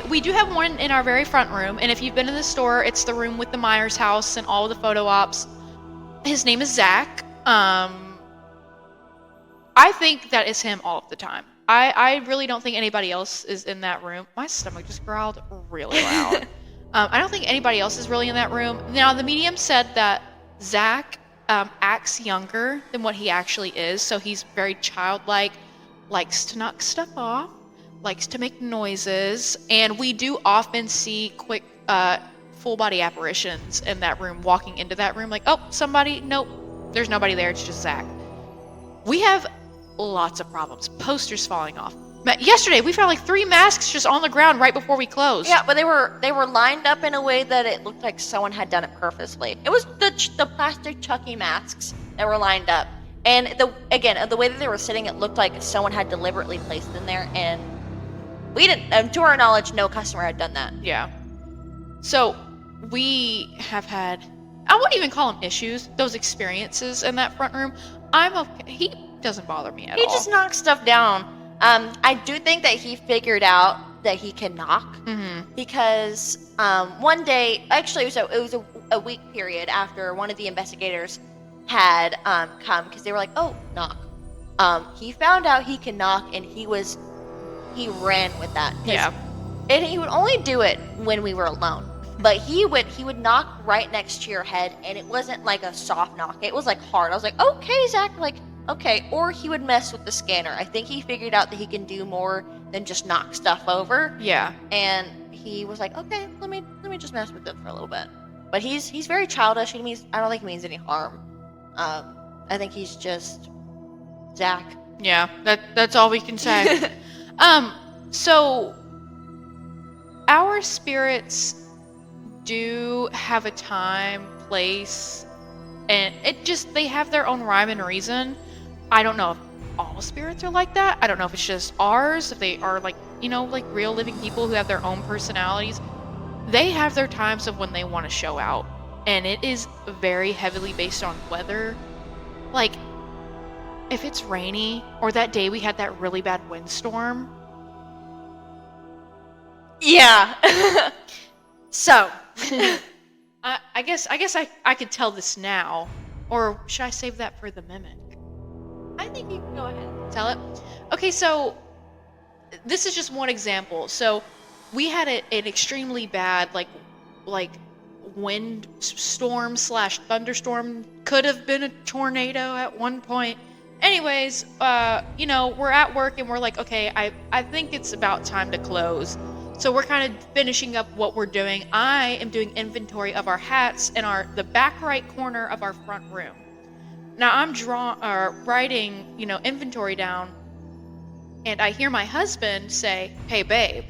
we do have one in our very front room, and if you've been in the store, it's the room with the Myers house and all of the photo ops. His name is Zach. I think that is him all of the time. I really don't think anybody else is in that room. My stomach just growled really loud. I don't think anybody else is really in that room. Now, the medium said that Zach acts younger than what he actually is, so he's very childlike, likes to knock stuff off, likes to make noises, and we do often see quick full body apparitions in that room, walking into that room like, oh, somebody, nope, there's nobody there, it's just Zach. We have lots of problems. Posters falling off. Yesterday we found like 3 masks just on the ground right before we closed. Yeah, but they were lined up in a way that it looked like someone had done it purposely. It was the plastic Chucky masks that were lined up, and the way that they were sitting, it looked like someone had deliberately placed them there, and we didn't. To our knowledge, no customer had done that. Yeah. So we have had, I wouldn't even call them issues, those experiences in that front room. I'm okay. He doesn't bother me at all. He just knocks stuff down. I do think that he figured out that he can knock because one day, actually, it was a week period after one of the investigators had come because they were like, "Oh, knock." He found out he can knock, and he ran with that. Yeah. And he would only do it when we were alone. But he would knock right next to your head, and it wasn't like a soft knock. It was like hard. I was like, "Okay, Zach, like, okay. Or he would mess with the scanner. I think he figured out that he can do more than just knock stuff over. Yeah. And he was like, okay, let me just mess with it for a little bit. But he's very childish. I don't think he means any harm. I think he's just Zach. Yeah, that's all we can say. So our spirits do have a time, place, and they have their own rhyme and reason. I don't know if all spirits are like that. I don't know if it's just ours, if they are like, like real living people who have their own personalities. They have their times of when they want to show out, and it is very heavily based on weather. Like, if it's rainy, or that day we had that really bad windstorm. Yeah. So, I guess I could tell this now, or should I save that for the mimic? I think you can go ahead. Tell it? Okay, so this is just one example. So we had an extremely bad, like wind storm / thunderstorm. Could have been a tornado at one point. Anyways, we're at work and we're like, okay, I think it's about time to close. So we're kind of finishing up what we're doing. I am doing inventory of our hats in the back right corner of our front room. Now I'm writing, inventory down, and I hear my husband say, "Hey, babe,"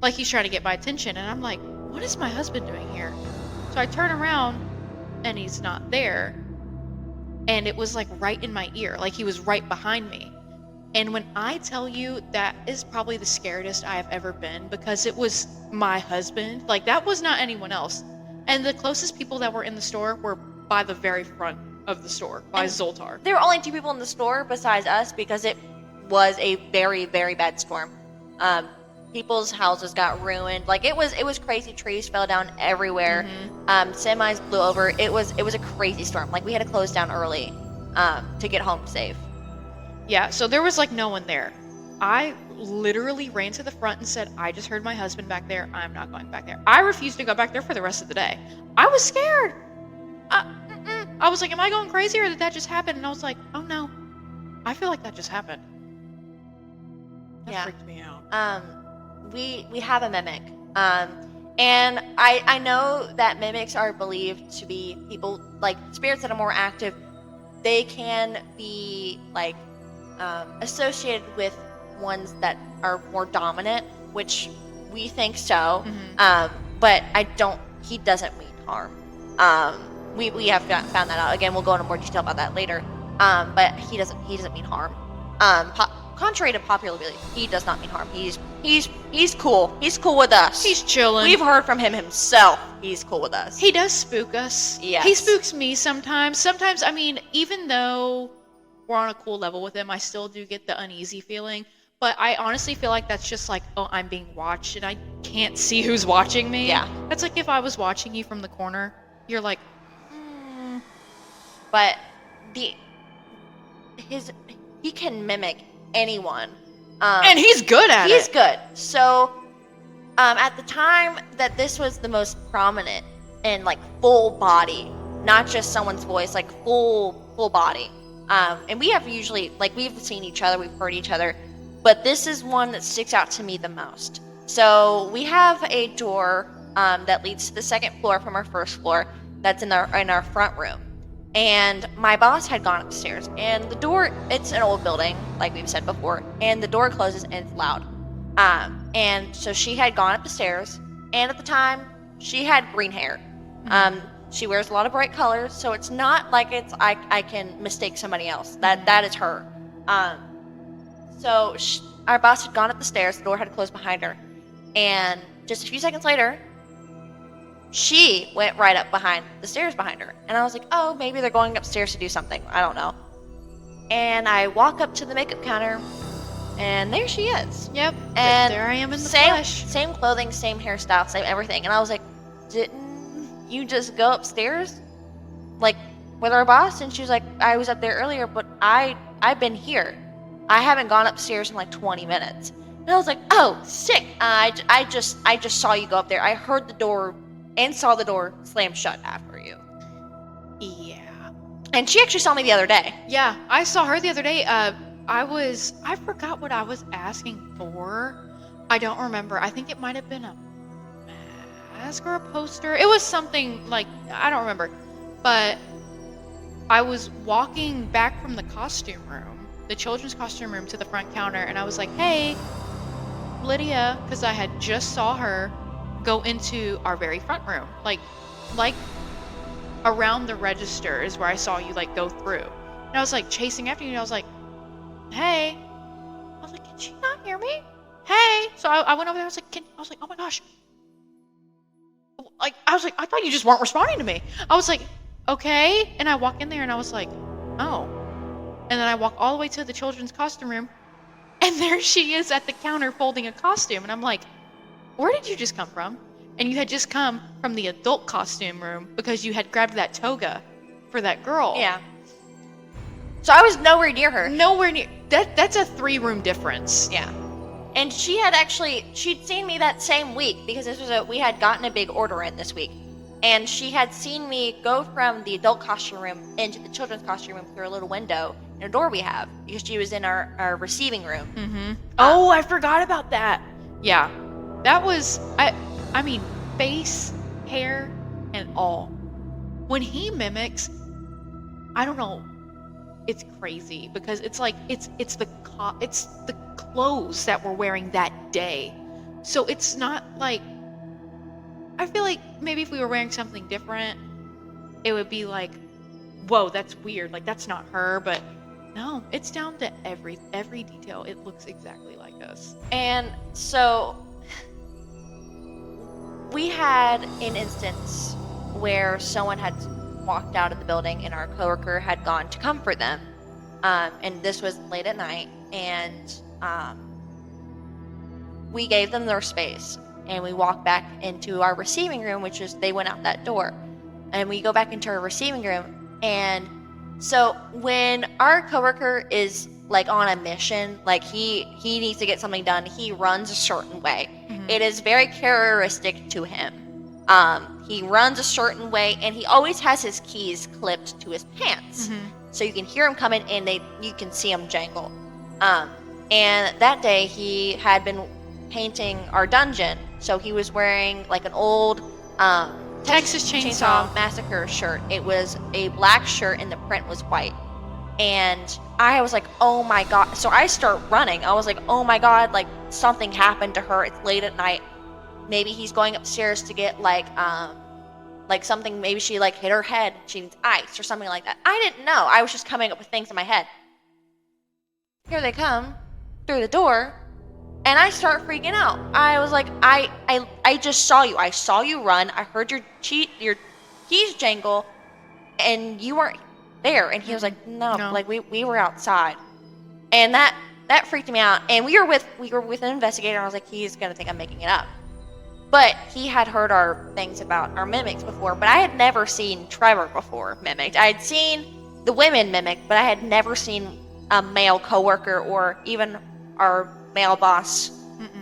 like he's trying to get my attention, and I'm like, "What is my husband doing here?" So I turn around, and he's not there, and it was like right in my ear, like he was right behind me. And when I tell you, that is probably the scariest I have ever been, because it was my husband. Like, that was not anyone else. And the closest people that were in the store were by the very front of the store, by Zoltar. There were only 2 people in the store besides us because it was a very, very bad storm. People's houses got ruined. Like, it was crazy. Trees fell down everywhere. Mm-hmm. Semis blew over. It was a crazy storm. Like, we had to close down early to get home safe. Yeah, so there was like no one there. I literally ran to the front and said, "I just heard my husband back there. I'm not going back there." I refused to go back there for the rest of the day. I was scared. I was like, am I going crazy, or did that just happen? And I was like, oh no, I feel like that just happened. That freaked me out. We have a mimic. And I know that mimics are believed to be people, like spirits that are more active. They can be like associated with ones that are more dominant, which we think so. Mm-hmm. But he doesn't mean harm. We have found that out. Again, we'll go into more detail about that later. But he doesn't mean harm. Contrary to popular belief, he does not mean harm. He's cool. He's cool with us. He's chilling. We've heard from him himself. He's cool with us. He does spook us. Yes. He spooks me sometimes. Sometimes, I mean, even though we're on a cool level with him, I still do get the uneasy feeling. But I honestly feel like that's just like, oh, I'm being watched and I can't see who's watching me. Yeah. That's like if I was watching you from the corner, you're like, But he can mimic anyone. and he's good at it. He's good. So, at the time that this was the most prominent and like full body, not just someone's voice, like full body. And we have usually, like, we've seen each other, we've heard each other, but this is one that sticks out to me the most. So we have a door that leads to the second floor from our first floor. That's in our front room. And my boss had gone upstairs, and the door, it's an old building, like we've said before, and the door closes and it's loud. And so she had gone up the stairs, and at the time, she had green hair. She wears a lot of bright colors, so it's not like I can mistake somebody else. That is her. So our boss had gone up the stairs, the door had closed behind her, and just a few seconds later, she went right up behind the stairs behind her. And I was like, oh, maybe they're going upstairs to do something. I don't know. And I walk up to the makeup counter, and there she is. Yep. And there I am in the flesh. Same clothing, same hairstyle, same everything. And I was like, didn't you just go upstairs? Like, with our boss? And she was like, I was up there earlier, but I've been here. I haven't gone upstairs in like 20 minutes. And I was like, oh, sick. I just saw you go up there. I heard the door and saw the door slam shut after you. Yeah. And she actually saw me the other day. Yeah, I saw her the other day. I forgot what I was asking for. I don't remember. I think it might have been a mask or a poster. It was something like, I don't remember. But I was walking back from the costume room, the children's costume room, to the front counter, and I was like, hey, Lydia, because I had just saw her go into our very front room. Like around the register is where I saw you like go through. And I was like chasing after you, and I was like, hey. I was like, can she not hear me? Hey. So I went over there, I was like, oh my gosh. Like, I was like, I thought you just weren't responding to me. I was like, okay. And I walk in there and I was like, oh. And then I walk all the way to the children's costume room, and there she is at the counter folding a costume. And I'm like, where did you just come from? And you had just come from the adult costume room because you had grabbed that toga for that girl. Yeah. So I was nowhere near her. Nowhere near. That's a 3-room difference. Yeah. And she'd seen me that same week because we had gotten a big order in this week. And she had seen me go from the adult costume room into the children's costume room through a little window in a door we have because she was in our receiving room. Mm-hmm. Oh, I forgot about that. Yeah. That was, I mean, face, hair, and all. When he mimics, I don't know, it's crazy because it's like it's the clothes that we're wearing that day. So it's not like, I feel like maybe if we were wearing something different, it would be like, whoa, that's weird. Like, that's not her. But no, it's down to every detail. It looks exactly like us. And so we had an instance where someone had walked out of the building and our coworker had gone to comfort them. And this was late at night, and we gave them their space. And we walked back into our receiving room, which is, they went out that door. And we go back into our receiving room. And so when our coworker is like on a mission, like he needs to get something done, he runs a certain way. Mm-hmm. It is very characteristic to him. He runs a certain way, and he always has his keys clipped to his pants. Mm-hmm. So you can hear him coming, and you can see him jangle. And that day he had been painting our dungeon. So he was wearing like an old Texas Chainsaw Massacre shirt. It was a black shirt and the print was white. And I was like, oh my God. So I start running. I was like, oh my God, like something happened to her. It's late at night. Maybe he's going upstairs to get like something, maybe she like hit her head. She needs ice or something like that. I didn't know. I was just coming up with things in my head. Here they come through the door. And I start freaking out. I was like, I just saw you. I saw you run. I heard your keys jangle, and you weren't there. And he was like, no. Like we were outside, and that freaked me out. And we were with an investigator. And I was like, he's gonna think I'm making it up. But he had heard our things about our mimics before. But I had never seen Trevor before mimicked. I had seen the women mimicked, but I had never seen a male coworker or even our male boss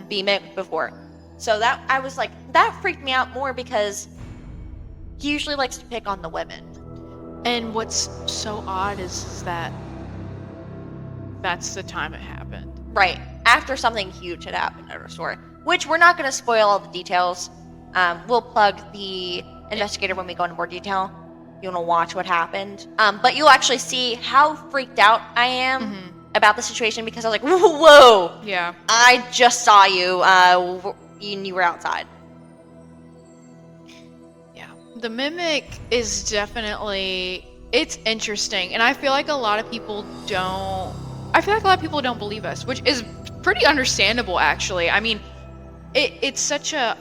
be mimicked before. So that, I was like, that freaked me out more because he usually likes to pick on the women. And what's so odd is that that's the time it happened. Right. After something huge had happened at our store, which we're not going to spoil all the details. We'll plug the investigator when we go into more detail. You want to watch what happened. But you'll actually see how freaked out I am about the situation because I was like, whoa. Yeah. I just saw you. You were outside. Yeah. The mimic is definitely, it's interesting. And I feel like a lot of people don't believe us, which is pretty understandable, actually. I mean, it's such a,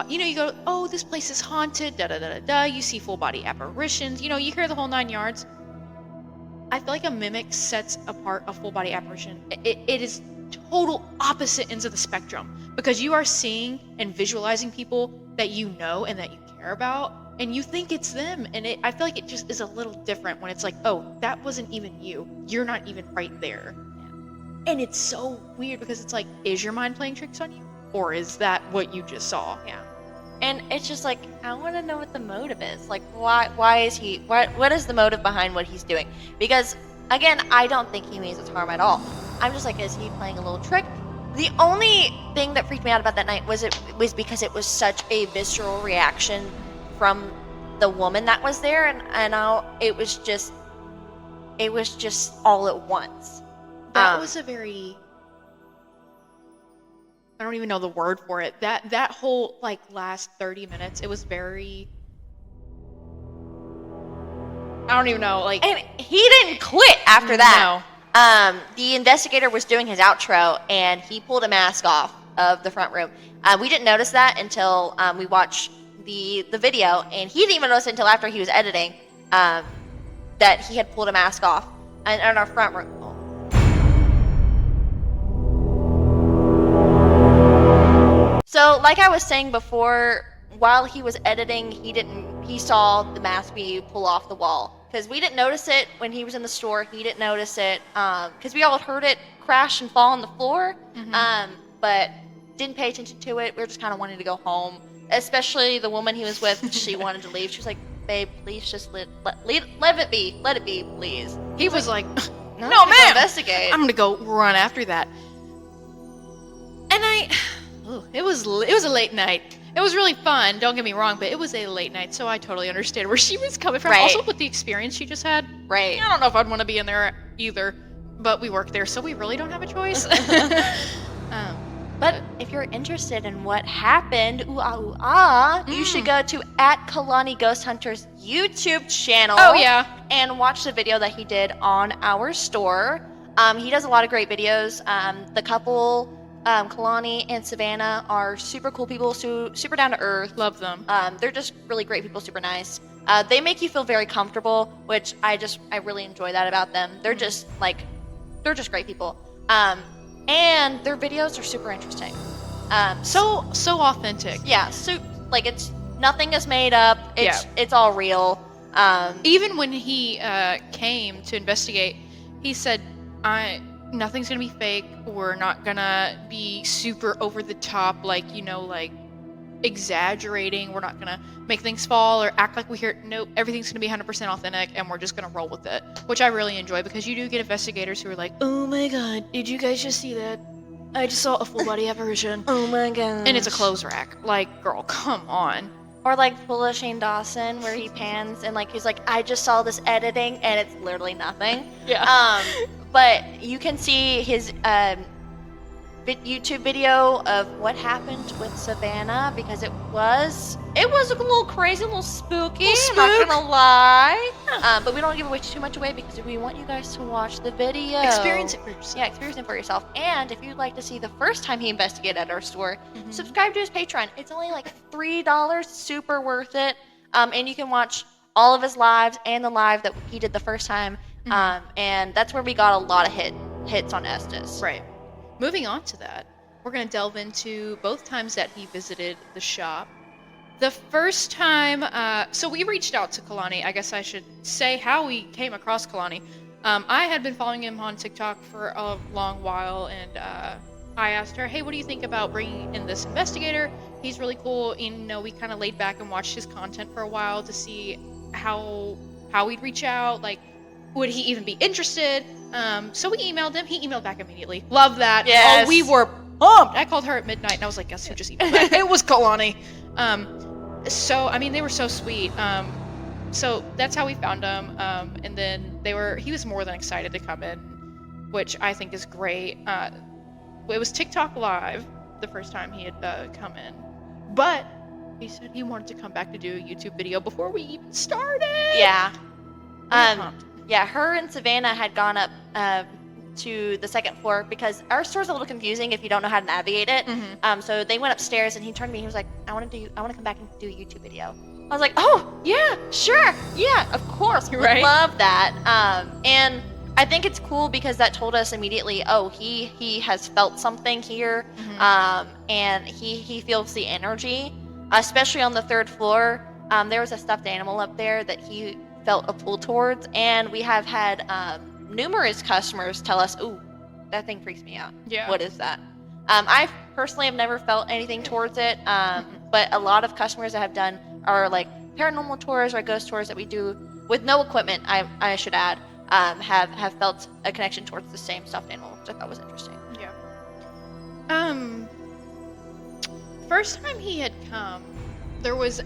you go, oh, this place is haunted, da-da-da-da-da. You see full body apparitions. You hear the whole 9 yards. I feel like a mimic sets apart a full body apparition. It is total opposite ends of the spectrum because you are seeing and visualizing people that you know and that you care about, and you think it's them. And I feel like it just is a little different when it's like, oh, that wasn't even you. You're not even right there. And it's so weird because it's like, is your mind playing tricks on you? Or is that what you just saw? Yeah. And it's just like, I want to know what the motive is. Like, why is he, what is the motive behind what he's doing? Because, again, I don't think he means us harm at all. I'm just like, is he playing a little trick? The only thing that freaked me out about that night was because it was such a visceral reaction from the woman that was there, it was just all at once. That was a very, I don't even know the word for it. That whole like last 30 minutes, it was very, I don't even know, like. And he didn't quit after that. No. The investigator was doing his outro, and he pulled a mask off of the front room. We didn't notice that until we watched the video, and he didn't even notice it until after he was editing that he had pulled a mask off in our front room. So, like I was saying before, while he was editing, he saw the mask be pull off the wall. Because we didn't notice it when he was in the store. He didn't notice it because we all heard it crash and fall on the floor, but didn't pay attention to it. We were just kind of wanting to go home. Especially the woman he was with, she wanted to leave. She was like, babe, please just let it be. Let it be, please. He was like, no, no, ma'am. Investigate. I'm going to go run after that. And it was a late night. It was really fun, don't get me wrong, but it was a late night, so I totally understand where she was coming from. Right. Also, with the experience she just had, Right. I don't know if I'd want to be in there either, but we work there, so we really don't have a choice. But if you're interested in what happened, you should go to @Kalani Ghost Hunter's YouTube channel. Oh, yeah. And watch the video that he did on our store. He does a lot of great videos. The couple, Kalani and Savannah, are super cool people, super down to earth. Love them. They're just really great people, super nice. They make you feel very comfortable, which I really enjoy that about them. They're just great people. And their videos are super interesting. So authentic. Yeah, so like it's nothing is made up. It's all real. Even when he came to investigate, he said, nothing's gonna be fake. We're not gonna be super over the top, like exaggerating. We're not gonna make things fall or act like we hear. Nope, everything's gonna be 100% authentic, and we're just gonna roll with it, which I really enjoy because you do get investigators who are like, "Oh my god, did you guys just see that? I just saw a full body apparition." Oh my god! And it's a clothes rack. Like, girl, come on. Or like full of Shane Dawson, where he pans and like he's like, "I just saw this editing," and it's literally nothing. Yeah. But you can see his YouTube video of what happened with Savannah, because it was a little crazy, a little spooky. I'm not gonna lie. But we don't give away too much away because we want you guys to watch the video. Experience it for yourself. Yeah, experience it for yourself. And if you'd like to see the first time he investigated at our store, subscribe to his Patreon. It's only like $3, super worth it. And you can watch all of his lives and the live that he did the first time. And that's where we got a lot of hits on Estes. Right. Moving on to that, we're going to delve into both times that he visited the shop. The first time, so we reached out to Kalani. I guess I should say how we came across Kalani. I had been following him on TikTok for a long while, and I asked her, hey, what do you think about bringing in this investigator? He's really cool. And, we kind of laid back and watched his content for a while to see how we'd reach out, like, would he even be interested? So we emailed him. He emailed back immediately. Love that. Yes. Oh, we were pumped. I called her at midnight, and I was like, guess who just emailed back? It was Kalani. So, I mean, they were so sweet. So that's how we found him. And then he was more than excited to come in, which I think is great. It was TikTok Live the first time he had come in. But he said he wanted to come back to do a YouTube video before we even started. Yeah. Pumped. Yeah, her and Savannah had gone up to the second floor because our store's a little confusing if you don't know how to navigate it. So they went upstairs and he turned to me. He was like, "I want to come back and do a YouTube video." I was like, "Oh yeah, sure, yeah, of course, we Right. love that." And I think it's cool because that told us immediately, oh, he has felt something here, and he feels the energy, especially on the third floor. There was a stuffed animal up there that he felt a pull towards, and we have had numerous customers tell us, "Ooh, that thing freaks me out." Yeah. What is that? I personally have never felt anything towards it. But a lot of customers that have done our like paranormal tours or ghost tours that we do with no equipment, I should add, have felt a connection towards the same stuffed animal, which I thought was interesting. Yeah. First time he had come, there was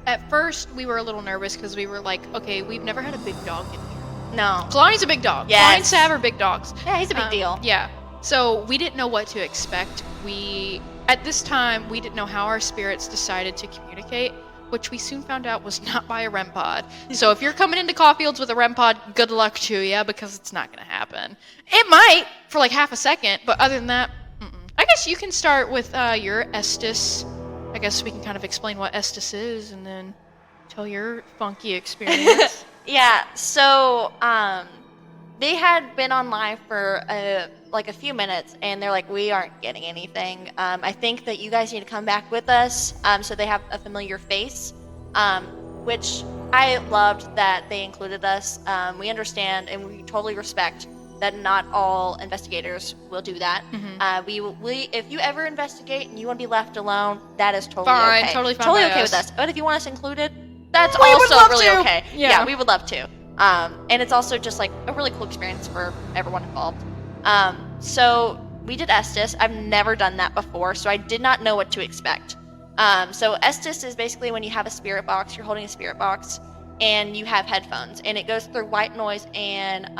at first we were a little nervous because we were like, okay, we've never had a big dog in here. No. Kalani's a big dog. Yes. Kalani and Sav are big dogs. Yeah, he's a big deal. Yeah. So we didn't know what to expect. At this time, we didn't know how our spirits decided to communicate, which we soon found out was not by a REM pod. So if you're coming into Caufields with a REM pod, good luck to you, because it's not going to happen. It might for like half a second, but other than that, I guess you can start with your Estes. I guess we can kind of explain what Estes is and then tell your funky experience. Yeah, so they had been on live for like a few minutes, and they're like, we aren't getting anything. I think that you guys need to come back with us. So they have a familiar face, which I loved that they included us. We understand and we totally respect that not all investigators will do that. We if you ever investigate and you want to be left alone, that is totally fine, okay. totally fine Totally by okay us. with us. But if you want us included, that's We would also love really to. okay. Yeah. We would love to. And it's also just like a really cool experience for everyone involved. So we did Estes. I've never done that before, so I did not know what to expect. So Estes is basically when you have a spirit box, you're holding a spirit box, and you have headphones, and it goes through white noise and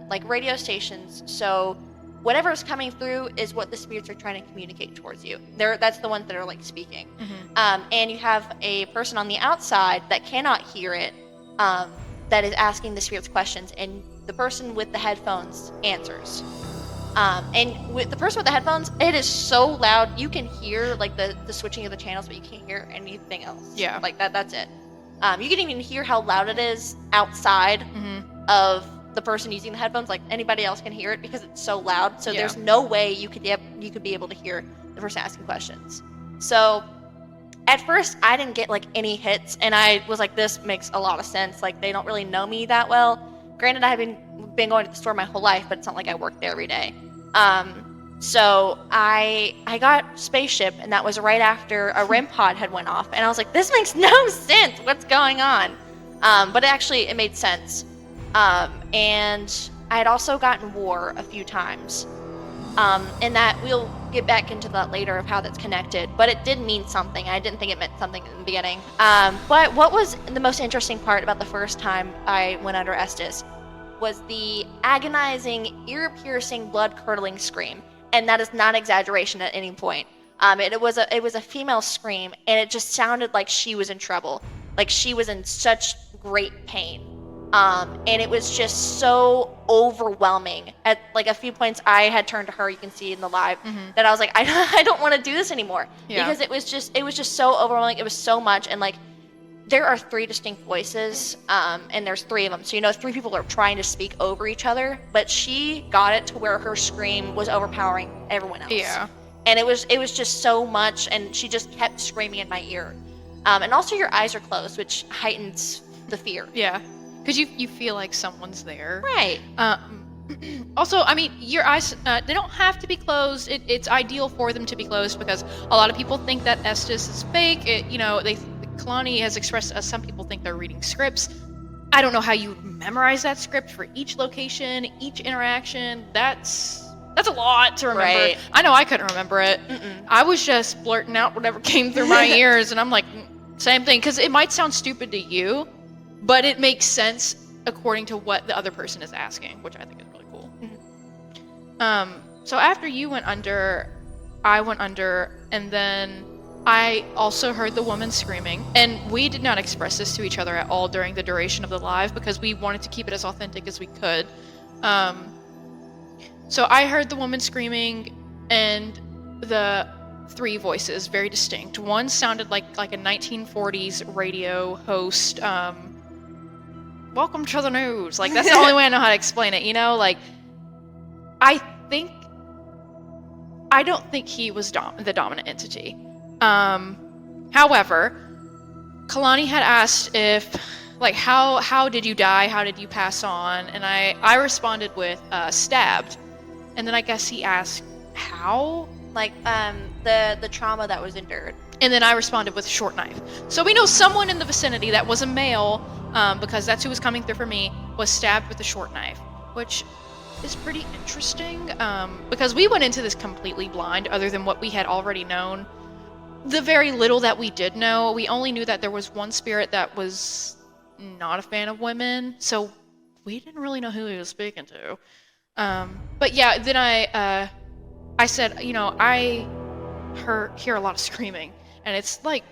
like radio stations. So whatever is coming through is what the spirits are trying to communicate towards you. That's the ones that are like speaking. And you have a person on the outside that cannot hear it, that is asking the spirits questions, and the person with the headphones answers. And with the person with the headphones, it is so loud you can hear like the switching of the channels, but you can't hear anything else. Yeah. Like that's it. You can even hear how loud it is outside of the person using the headphones. Like anybody else can hear it because it's so loud. So there's no way you could be able to hear the person asking questions. So at first I didn't get like any hits, and I was like, this makes a lot of sense. Like they don't really know me that well. Granted, I have been going to the store my whole life, but it's not like I work there every day. So I got Spaceship, and that was right after a REM pod had went off, and I was like, this makes no sense. What's going on? But it made sense. And I had also gotten War a few times. And that we'll get back into that later of how that's connected, but it did mean something. I didn't think it meant something in the beginning. But what was the most interesting part about the first time I went under Estes was the agonizing, ear-piercing, blood-curdling scream. And that is not exaggeration at any point. It was a female scream, and it just sounded like she was in trouble, like she was in such great pain. And it was just so overwhelming. At like a few points, I had turned to her. You can see in the live that I was like, I don't want to do this anymore, because it was just so overwhelming. It was so much, and like there are 3 distinct voices, and there's 3 of them. So 3 people are trying to speak over each other, but she got it to where her scream was overpowering everyone else. Yeah. And it was just so much, and she just kept screaming in my ear. And also your eyes are closed, which heightens the fear. Yeah. Because you feel like someone's there. Right. Also, I mean, your eyes, they don't have to be closed. It's ideal for them to be closed because a lot of people think that Estes is fake. Kalani has expressed to us, some people think they're reading scripts. I don't know how you memorize that script for each location, each interaction. That's a lot to remember. Right. I know I couldn't remember it. I was just blurting out whatever came through my ears, and I'm like, same thing. Because it might sound stupid to you, but it makes sense according to what the other person is asking, which I think is really cool. So after you went under, I went under, and then I also heard the woman screaming, and we did not express this to each other at all during the duration of the live because we wanted to keep it as authentic as we could. So I heard the woman screaming, and the 3 voices, very distinct. One sounded like a 1940s radio host, welcome to the news. Like, that's the only way I know how to explain it, Like, I don't think he was the dominant entity. However, Kalani had asked if, like, how did you die? How did you pass on? And I responded with, stabbed. And then I guess he asked, how? Like, the trauma that was endured. And then I responded with a short knife. So we know someone in the vicinity that was a male, because that's who was coming through for me, was stabbed with a short knife, which is pretty interesting, because we went into this completely blind, other than what we had already known. The very little that we did know, we only knew that there was one spirit that was not a fan of women, so we didn't really know who he was speaking to. But yeah, then I said, I hear a lot of screaming, and it's like,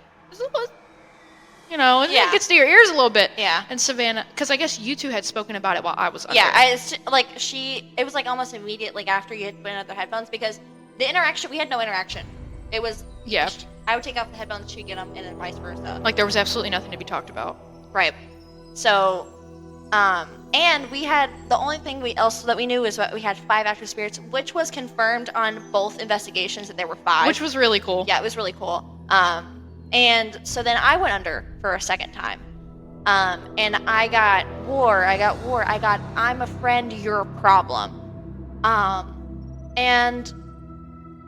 it gets to your ears a little bit. Yeah. And Savannah, because I guess you two had spoken about it while I was under. Yeah, it was like almost immediately after you had put in other headphones, because the interaction, we had no interaction. It was, Yeah. I would take off the headphones, she'd get them, and then vice versa. Like, there was absolutely nothing to be talked about. Right. So, and we had, the only thing else that we knew was that we had 5 active spirits, which was confirmed on both investigations that there were 5. Which was really cool. Yeah, it was really cool. And so then I went under for a second time. And I got I'm a friend, you're a problem. And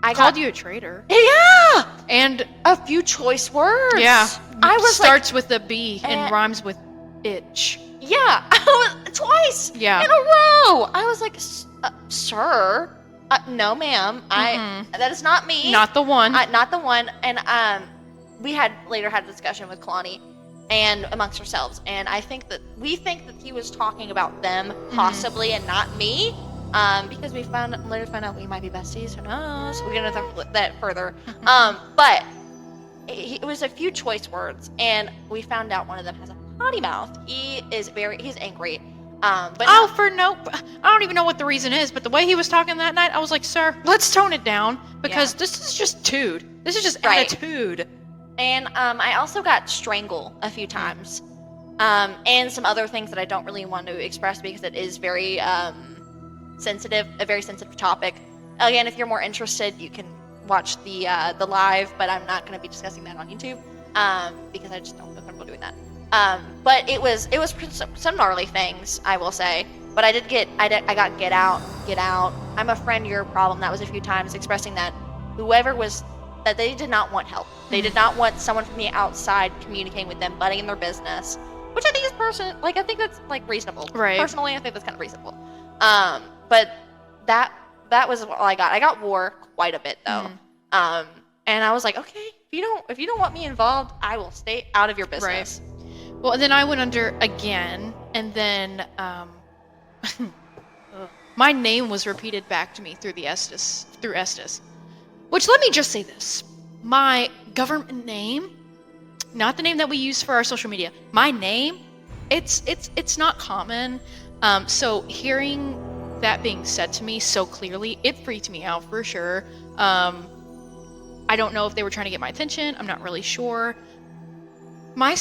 I called you a traitor. Yeah! And a few choice words. Yeah. I was starts with a B and rhymes with itch. Yeah, twice. Yeah. In a row. I was like, sir, no, ma'am. That is not me. Not the one. Not the one. And we later had a discussion with Kalani and amongst ourselves, and we think that he was talking about them possibly and not me, because we later found out we might be besties. Who knows? We're gonna talk that further. But it was a few choice words, and we found out one of them has a potty mouth. He's angry. But I don't even know what the reason is, but the way he was talking that night, I was like, sir, let's tone it down, because this is just This is just attitude. And I also got strangle a few times, and some other things that I don't really want to express because it is very sensitive, a very sensitive topic. Again, if you're more interested, you can watch the live, but I'm not going to be discussing that on YouTube because I just don't feel comfortable doing that. But it was some gnarly things, I will say. But I got get out. I'm a friend, you're a problem. That was a few times, expressing that that they did not want help. They did not want someone from the outside communicating with them, butting in their business, which I think is I think that's reasonable. Right. Personally, I think that's kind of reasonable. But that was all I got. I got war quite a bit though. And I was like, okay, if you don't want me involved, I will stay out of your business. Right. Well, and then I went under again, and then my name was repeated back to me through Estes. Which, let me just say this. My government name, not the name that we use for our social media, my name, it's not common. So hearing that being said to me so clearly, it freaked me out for sure. I don't know if they were trying to get my attention. I'm not really sure. The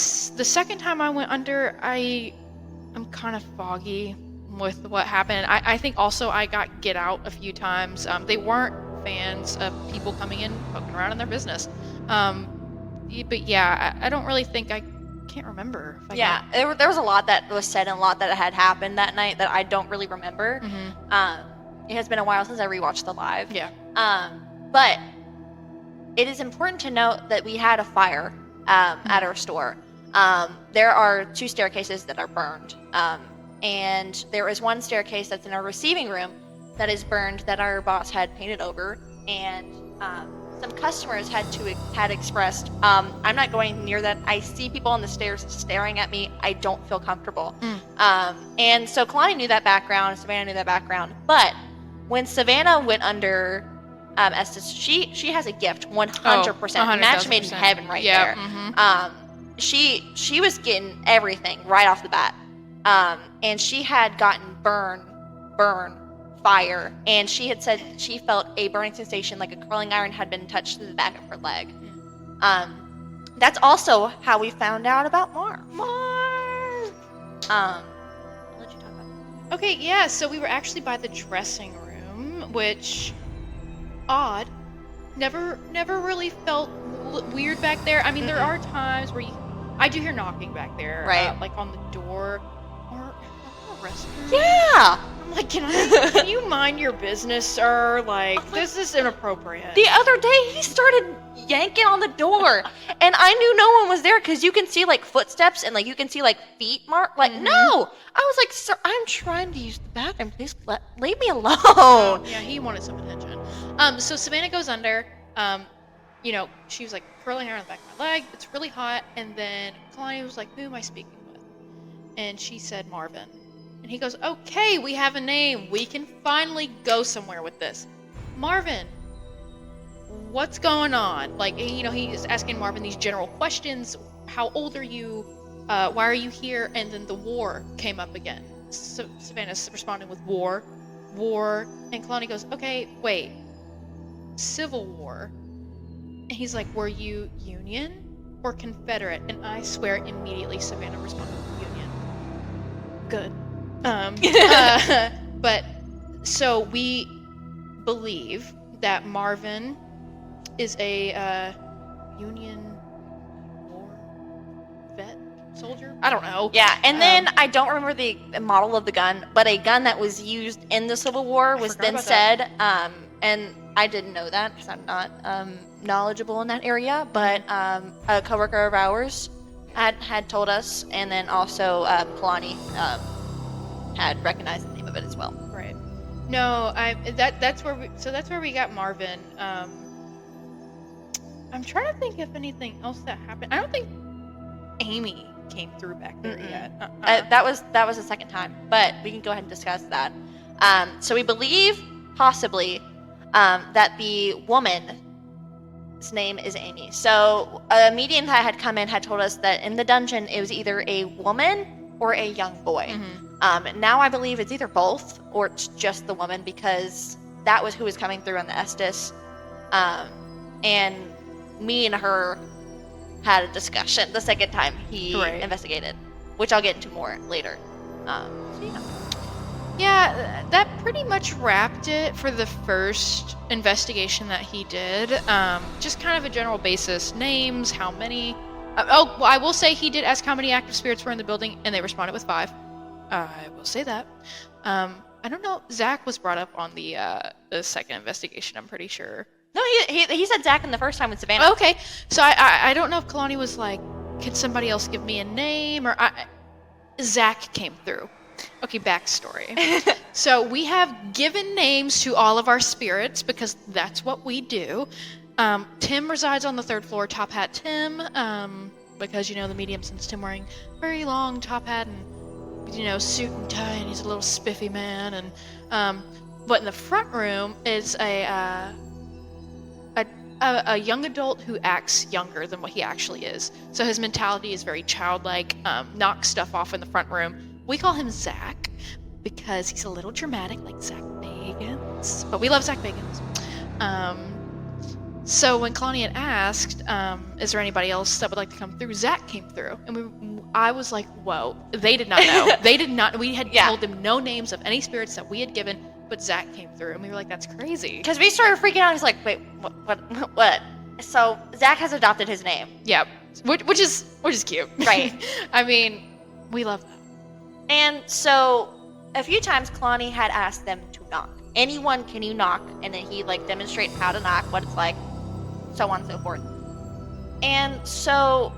second time I went under, I'm kind of foggy with what happened. I think also I got get out a few times. They weren't fans of people coming in, poking around in their business. But yeah, I don't really think I can't remember. There was a lot that was said and a lot that had happened that night that I don't really remember. It has been a while since I rewatched the live. Yeah. But it is important to note that we had a fire at our store. There are 2 staircases that are burned. And there is one staircase that's in our receiving room that is burned that our boss had painted over, and some customers had expressed, I'm not going near that. I see people on the stairs staring at me. I don't feel comfortable. And so Kalani knew that background, Savannah knew that background. But when Savannah went under Estes, she has a gift, 100%. Match made in heaven right there. She was getting everything right off the bat. And she had gotten burn, fire, and she had said she felt a burning sensation like a curling iron had been touched to the back of her leg. That's also how we found out about Marv. I'll let you talk about that. Okay, yeah, so we were actually by the dressing room, which, odd. Never really felt weird back there. I mean, there are times where I do hear knocking back there. Right. Like on the door. Or, arrested her? Yeah. I'm like, can you mind your business, sir? Like, this is inappropriate. The other day, he started yanking on the door, and I knew no one was there because you can see like footsteps and like you can see like feet mark. Like, no, I was like, sir, I'm trying to use the bathroom. Please leave me alone. Yeah, he wanted some attention. So Savannah goes under. You know, she was like curling around the back of my leg. It's really hot. And then Kalani was like, who am I speaking with? And she said Marvin. And he goes, okay, we have a name. We can finally go somewhere with this. Marvin, what's going on? Like, you know, he is asking Marvin these general questions. How old are you? Why are you here? And then the war came up again. So Savannah's responding with war. And Kalani goes, okay, wait. Civil War. And he's like, were you Union or Confederate? And I swear immediately Savannah responded with Union. Good. But so we believe that Marvin is a Union War vet soldier. I don't know. Yeah, and then I don't remember the model of the gun, but a gun that was used in the Civil War was then said, and I didn't know that because I'm not knowledgeable in that area, but a coworker of ours had told us, and then also Kalani had recognized the name of it as well. Right. No, that's where we got Marvin. I'm trying to think if anything else that happened. I don't think Amy came through back there yet. That was the second time, but we can go ahead and discuss that. So we believe possibly that the woman's name is Amy. So a medium that had come in had told us that in the dungeon it was either a woman or a young boy. Now I believe it's either both or it's just the woman because that was who was coming through on the Estes. And me and her had a discussion the second time he investigated, which I'll get into more later. So yeah. Yeah, that pretty much wrapped it for the first investigation that he did. Just kind of a general basis. Names, how many... well, I will say he did ask how many active spirits were in the building, and they responded with 5. I will say that. I don't know. Zach was brought up on the second investigation, I'm pretty sure. No, he said Zach in the first time with Savannah. Okay, so I don't know if Kalani was like, could somebody else give me a name? Or Zach came through. Okay, backstory. So we have given names to all of our spirits because that's what we do. Tim resides on the 3rd floor, Top Hat Tim, because, you know, the medium sends Tim wearing very long top hat and, you know, suit and tie, and he's a little spiffy man. And but in the front room is a young adult who acts younger than what he actually is. So his mentality is very childlike, knocks stuff off in the front room. We call him Zach because he's a little dramatic, like Zach Bagans. But we love Zach Bagans. So when Kalani had asked, is there anybody else that would like to come through, Zach came through. And I was like, whoa. They did not know. They did not. We had told them no names of any spirits that we had given, but Zach came through. And we were like, that's crazy. Because we started freaking out. He's like, wait, what? So Zach has adopted his name. Yeah, which is cute. Right. I mean, we love that. And so a few times Kalani had asked them to knock. Anyone, can you knock? And then he like demonstrate how to knock, what it's like, so on and so forth. And so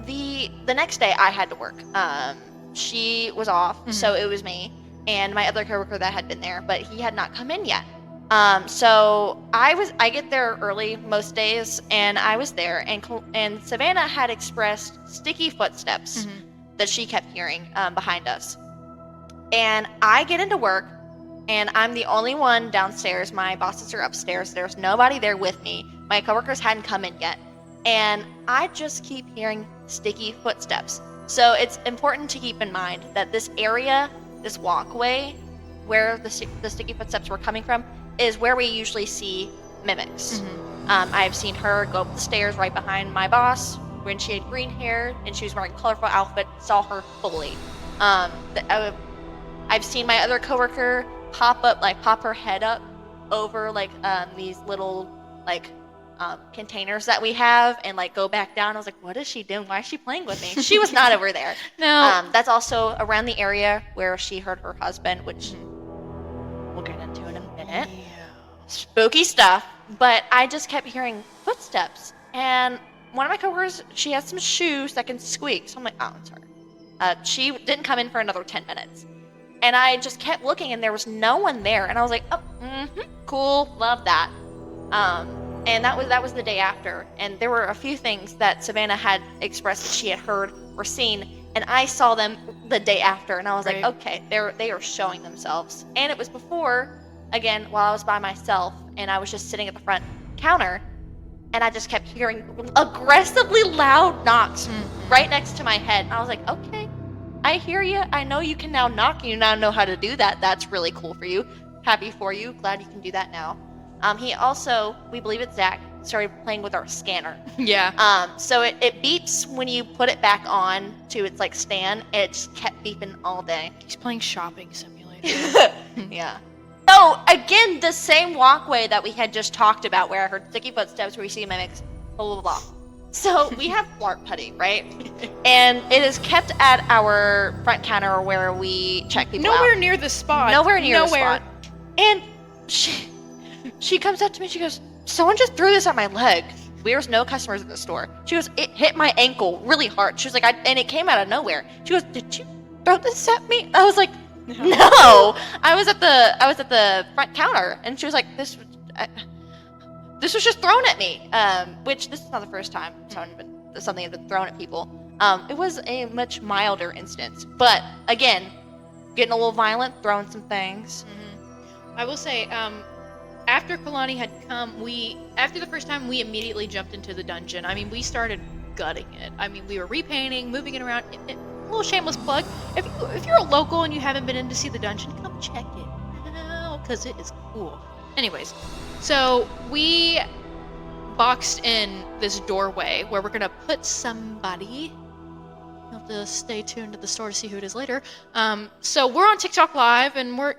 the next day I had to work. She was off, so it was me and my other coworker that had been there, but he had not come in yet. So I get there early most days, and I was there, and Savannah had expressed sticky footsteps that she kept hearing behind us. And I get into work, and I'm the only one downstairs. My bosses are upstairs. There's nobody there with me. My coworkers hadn't come in yet. And I just keep hearing sticky footsteps. So it's important to keep in mind that this area, this walkway, where the sticky footsteps were coming from, is where we usually see mimics. I've seen her go up the stairs right behind my boss when she had green hair and she was wearing a colorful outfit. Saw her fully. I've seen my other coworker pop her head up over like these little like containers that we have and like go back down. I was like, what is she doing? Why is she playing with me? She was not over there. No. That's also around the area where she heard her husband, which we'll get into in a minute. Yeah. Spooky stuff. But I just kept hearing footsteps. And one of my coworkers, she has some shoes that can squeak. So I'm like, oh, it's her. She didn't come in for another 10 minutes. And I just kept looking, and there was no one there. And I was like, oh, cool, love that. And that was the day after. And there were a few things that Savannah had expressed that she had heard or seen, and I saw them the day after. And I was like, okay, they are showing themselves. And it was before, again, while I was by myself, and I was just sitting at the front counter, and I just kept hearing aggressively loud knocks right next to my head. And I was like, okay, I hear you. I know you can now knock. You now know how to do that. That's really cool for you. Happy for you. Glad you can do that now. He also, we believe it's Zach, started playing with our scanner. Yeah. So it beeps when you put it back on to its like stand. It just kept beeping all day. He's playing shopping simulator. Yeah. So again, the same walkway that we had just talked about, where I heard sticky footsteps, where we see mimics, blah blah blah. So we have Flarp Putty, right? And it is kept at our front counter where we check people Nowhere out. near the spot. Nowhere near the spot. And she comes up to me. She goes, "Someone just threw this at my leg." There's no customers at the store. She goes, "It hit my ankle really hard." She was like, and it came out of nowhere. She goes, "Did you throw this at me?" I was like, "No, I was at the front counter." And she was like, "This was just thrown at me." Which this is not the first time something had been thrown at people. It was a much milder instance, but again, getting a little violent, throwing some things. I will say, after Kalani had come, after the first time, we immediately jumped into the dungeon. I mean, we started gutting it. I mean, we were repainting, moving it around. A little shameless plug. If you're a local and you haven't been in to see the dungeon, come check it out, because it is cool. Anyways, so we boxed in this doorway where we're going to put somebody. You'll have to stay tuned to the store to see who it is later. So we're on TikTok Live, and we're,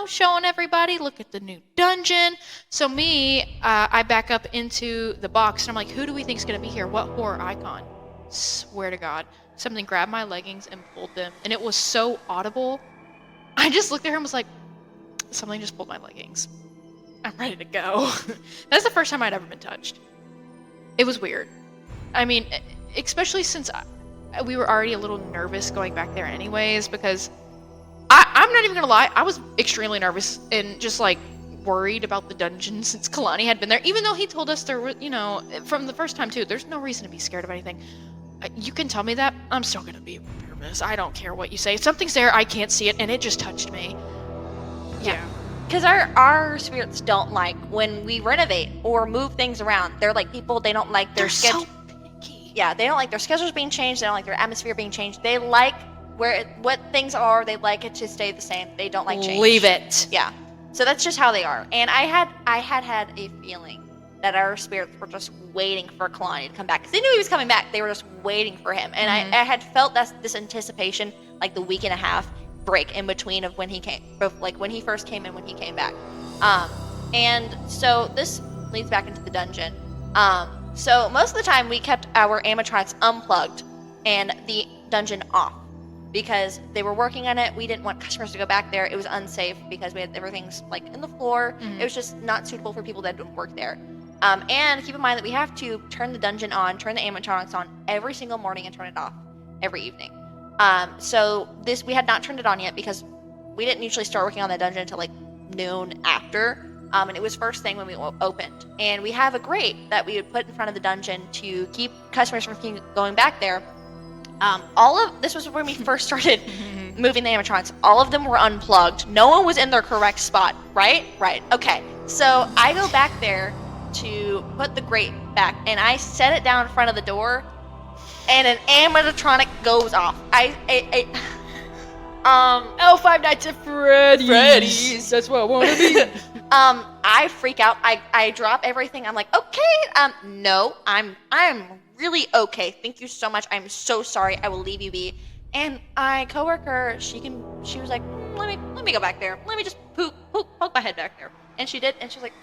showing everybody, look at the new dungeon. So I back up into the box, and I'm like, who do we think is going to be here? What horror icon? Swear to God. Something grabbed my leggings and pulled them, and it was so audible. I just looked at her and was like, something just pulled my leggings. I'm ready to go. That's the first time I'd ever been touched. It was weird. I mean, especially since we were already a little nervous going back there anyways, because I'm not even gonna lie, I was extremely nervous and just like worried about the dungeon since Kalani had been there, even though he told us there were, from the first time too, there's no reason to be scared of anything. You can tell me that, I'm still gonna be nervous. I don't care what you say. If something's there, I can't see it, and it just touched me. Yeah. Because our spirits don't like when we renovate or move things around. They're like people, they don't like their schedule. So picky. Yeah, they don't like their schedules being changed. They don't like their atmosphere being changed. They like what things are. They like it to stay the same. They don't like change. Leave it. Yeah. So that's just how they are. And I had a feeling that our spirits were just waiting for Kalani to come back. Because they knew he was coming back. They were just waiting for him. And I had felt this anticipation like the week and a half break in between of when he came, like when he first came and when he came back. And so this leads back into the dungeon. So most of the time we kept our animatronics unplugged and the dungeon off because they were working on it. We didn't want customers to go back there. It was unsafe because we had everything's like in the floor. It was just not suitable for people that don't work there. And keep in mind that we have to turn the dungeon on, turn the animatronics on every single morning and turn it off every evening. So we had not turned it on yet because we didn't usually start working on the dungeon until like noon after. And it was first thing when we opened. And we have a grate that we would put in front of the dungeon to keep customers from going back there. This was when we first started moving the animatronics. All of them were unplugged. No one was in their correct spot, right? Right. Okay. So I go back there to put the grate back, and I set it down in front of the door, and an animatronic goes off. Five Nights at Freddy's. That's what I want to be. I freak out. I drop everything. I'm like, okay, no, I'm really okay. Thank you so much. I'm so sorry. I will leave you be. And my coworker, she was like, let me go back there. Let me just poke my head back there. And she did, and she was like,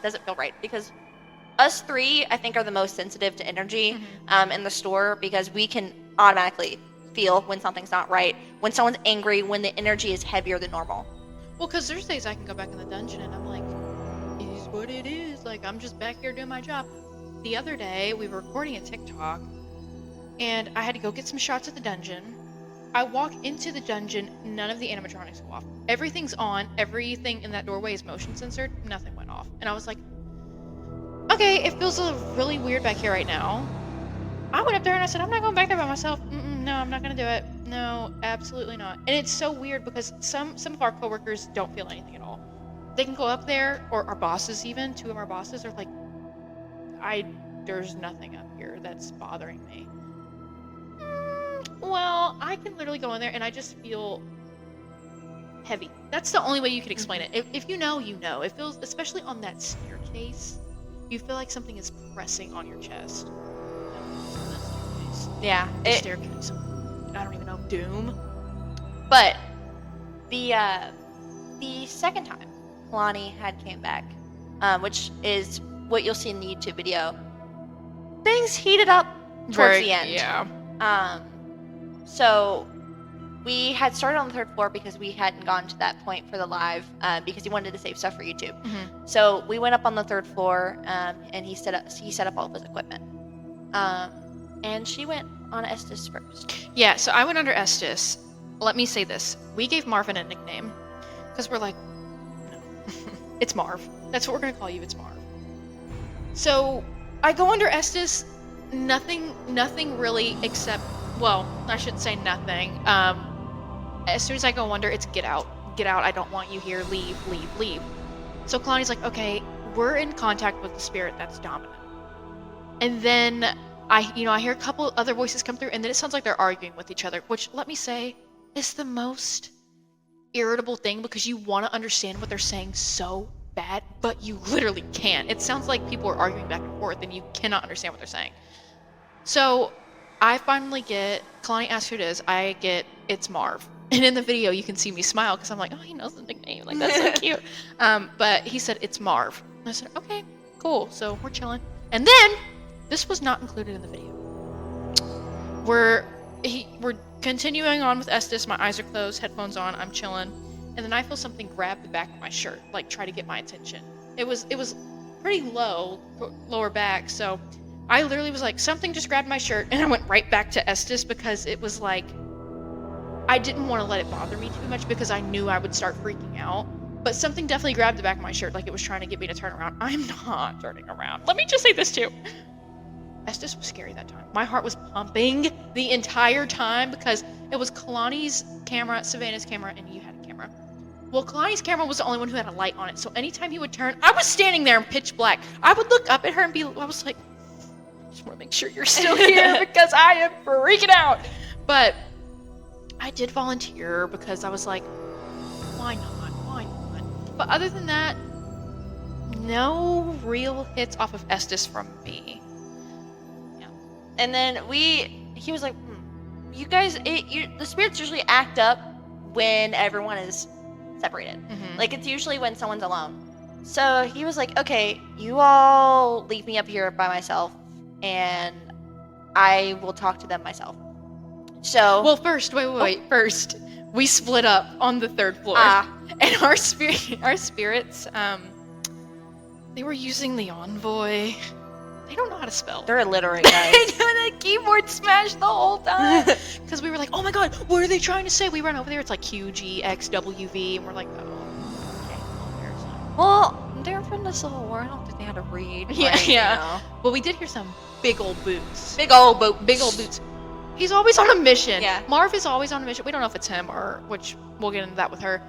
doesn't feel right because us three, I think, are the most sensitive to energy Mm-hmm. in the store because we can automatically feel when something's not right, when someone's angry, when the energy is heavier than normal. Well, because there's days I can go back in the dungeon and I'm like, it is what it is. Like, I'm just back here doing my job. The other day, we were recording a TikTok, and I had to go get some shots at the dungeon. I walk into the dungeon, none of the animatronics go off. Everything's on, everything in that doorway is motion censored, nothing went off. And I was like, okay, it feels really weird back here right now. I went up there and I said, I'm not going back there by myself. No, I'm not going to do it. No, absolutely not. And it's so weird because some of our coworkers don't feel anything at all. They can go up there, or our bosses even, 2 of our bosses are like, there's nothing up here that's bothering me. Well, I can literally go in there and I just feel heavy. That's the only way you can explain it. If you know, you know. It feels, especially on that staircase, you feel like something is pressing on your chest. Yeah. The staircase. I don't even know. Doom. But the second time Kalani had came back, which is what you'll see in the YouTube video, things heated up towards the end. Yeah. So we had started on the 3rd floor because we hadn't gotten to that point for the live because he wanted to save stuff for YouTube. Mm-hmm. So we went up on the 3rd floor and he set up all of his equipment. And she went on Estes first. Yeah, so I went under Estes. Let me say this. We gave Marvin a nickname because we're like, no, it's Marv. That's what we're going to call you. It's Marv. So I go under Estes. Nothing really except, well, I shouldn't say nothing. As soon as I go under, it's get out. Get out. I don't want you here. Leave, leave, leave. So Kalani's like, okay, we're in contact with the spirit that's dominant. And then I hear a couple other voices come through, and then it sounds like they're arguing with each other, which, let me say, is the most irritable thing because you want to understand what they're saying so bad, but you literally can't. It sounds like people are arguing back and forth, and you cannot understand what they're saying. So I finally get, Kalani asks who it is, I get, it's Marv. And in the video, you can see me smile because I'm like, oh, he knows the nickname. Like, that's so cute. But he said, it's Marv. And I said, okay, cool. So we're chilling. And then, this was not included in the video. We're continuing on with Estes. My eyes are closed, headphones on, I'm chilling. And then I feel something grab the back of my shirt, like try to get my attention. It was pretty low, lower back, so I literally was like, something just grabbed my shirt, and I went right back to Estes because it was like, I didn't want to let it bother me too much because I knew I would start freaking out. But something definitely grabbed the back of my shirt, like it was trying to get me to turn around. I'm not turning around. Let me just say this too. Estes was scary that time. My heart was pumping the entire time because it was Kalani's camera, Savannah's camera, and you had a camera. Well, Kalani's camera was the only one who had a light on it, so anytime he would turn, I was standing there in pitch black. I would look up at her and I was like, I just want to make sure you're still here because I am freaking out. But I did volunteer because I was like, why not? Why not? But other than that, no real hits off of Estes from me. And then he was like, you guys, the spirits usually act up when everyone is separated. Mm-hmm. Like, it's usually when someone's alone. So he was like, okay, you all leave me up here by myself, and I will talk to them myself. So. Well, first, wait. First, we split up on the 3rd floor. And our spirits, they were using the envoy. They don't know how to spell. They're illiterate, guys. They're doing a keyboard smash the whole time. Because we were like, oh my god, what are they trying to say? We run over there, it's like QGXWV, and we're like, oh, okay, well, there's not. Well, they're from the Civil War. I don't think they had to read. Yeah, like, yeah. You know. But we did hear some big old boots. Big old boots. He's always on a mission. Yeah. Marv is always on a mission. We don't know if it's him or, which we'll get into that with her.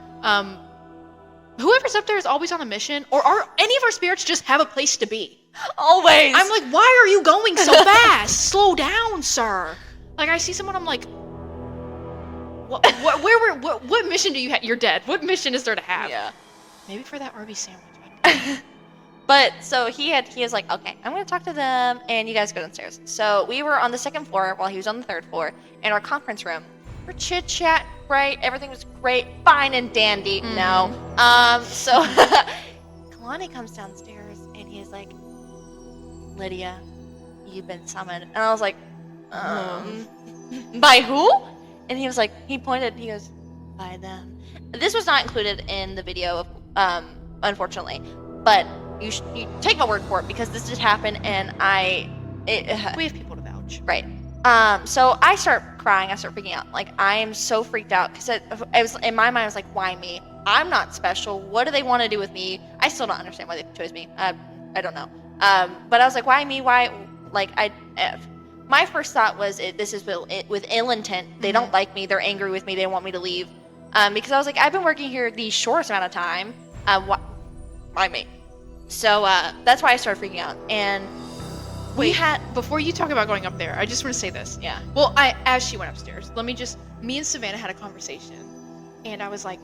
Whoever's up there is always on a mission, or are any of our spirits just have a place to be? Always. I'm like, why are you going so fast? Slow down, sir. Like, I see someone, I'm like, what mission do you have? You're dead. What mission is there to have? Yeah. Maybe for that Arby's sandwich. But so he was like, okay, I'm gonna talk to them, and you guys go downstairs. So we were on the 2nd floor while he was on the 3rd floor in our conference room. We're chit chat, right? Everything was great, fine and dandy. No. So Kalani comes downstairs and he's like, Lydia, you've been summoned. And I was like, by who? And he was like, he pointed, he goes, by them. This was not included in the video, unfortunately. But you take my word for it, because this did happen, and we have people to vouch. Right. So I start crying. I start freaking out. Like, I am so freaked out, because it was, in my mind, I was like, why me? I'm not special. What do they want to do with me? I still don't understand why they chose me. I don't know. But I was like, why me? Why? Like, my first thought was, this is with ill intent. They don't like me. They're angry with me. They want me to leave. Because I was like, I've been working here the shortest amount of time. Why me? So that's why I started freaking out. And before you talk about going up there, I just want to say this. Yeah. Well, as she went upstairs, me and Savannah had a conversation, and I was like,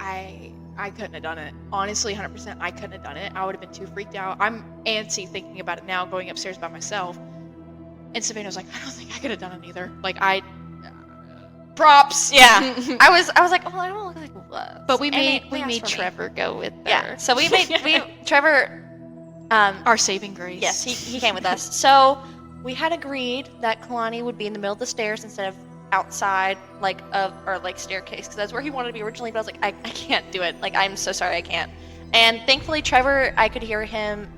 I couldn't have done it. Honestly, 100%, I couldn't have done it. I would have been too freaked out. I'm antsy thinking about it now, going upstairs by myself. And Savannah was like, I don't think I could have done it either. Like, props. Yeah. I was like, oh, I don't look like what. But we made Trevor go with her. Yeah. So we made Trevor. Our saving grace. Yes, he came with us. So we had agreed that Kalani would be in the middle of the stairs instead of outside, like staircase, because that's where he wanted to be originally. But I was like, I can't do it. Like, I'm so sorry, I can't. And thankfully, Trevor, I could hear him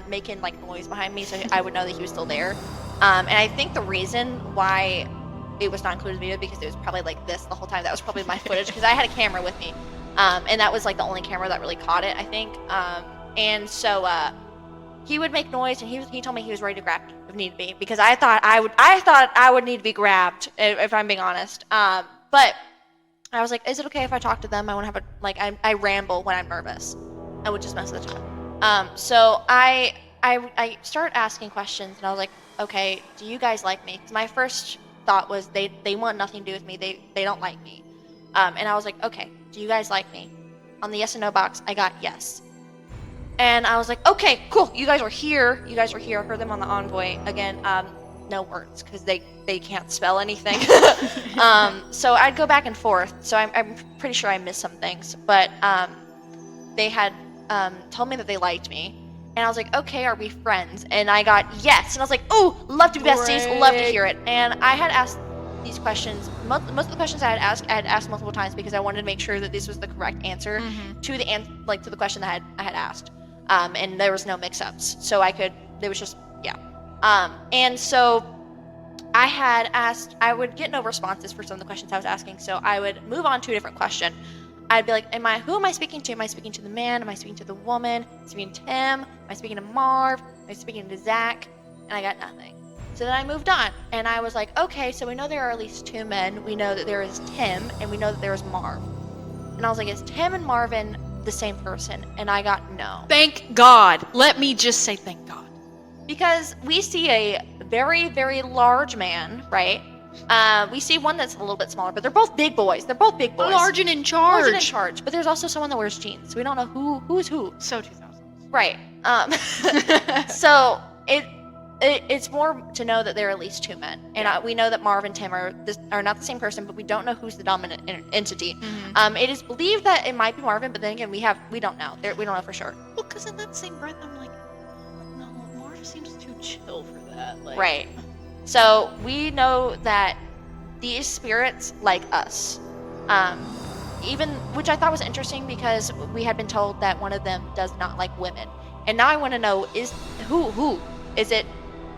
making like noise behind me, so I would know that he was still there. And I think the reason why it was not included in the video, because it was probably like this the whole time. That was probably my footage, because I had a camera with me, and that was like the only camera that really caught it, I think. And so he would make noise, and he told me he was ready to grab me if need be, because I thought I would need to be grabbed, if I'm being honest. But I was like, is it okay if I talk to them? I want to have I ramble when I'm nervous. I would just mess with the time. So I started asking questions, and I was like, okay, do you guys like me? Because my first thought was they want nothing to do with me. They don't like me. And I was like, okay, do you guys like me? On the yes and no box, I got yes. And I was like, okay, cool. You guys were here. I heard them on the envoy. Again, no words, because they can't spell anything. So I'd go back and forth. So I'm pretty sure I missed some things. But they had told me that they liked me. And I was like, okay, are we friends? And I got yes. And I was like, oh, love to be besties. Great. Love to hear it. And I had asked these questions. Most of the questions I had asked multiple times, because I wanted to make sure that this was the correct answer to the question that I had asked. And there was no mix-ups. So there was just, yeah. And so I would get no responses for some of the questions I was asking. So I would move on to a different question. I'd be like, who am I speaking to? Am I speaking to the man? Am I speaking to the woman? Am I speaking to Tim? Am I speaking to Marv? Am I speaking to Zach? And I got nothing. So then I moved on, and I was like, okay, so we know there are at least 2 men. We know that there is Tim, and we know that there is Marv. And I was like, is Tim and Marvin the same person? And I got no. Thank God. Let me just say thank God. Because we see a very, very large man, right? We see one that's a little bit smaller, but they're both big boys. Large and in charge. But there's also someone that wears jeans. So we don't know who's who. So 2000. Right. So it's more to know that there are at least 2 men, and we know that Marv and Tim are not the same person, but we don't know who's the dominant entity. It is believed that it might be Marvin, but then again, we don't know. We don't know for sure. Well, because in that same breath, I'm like, no, Marv seems too chill for that. Like, right. So we know that these spirits like us, which I thought was interesting, because we had been told that one of them does not like women, and now I want to know who is it?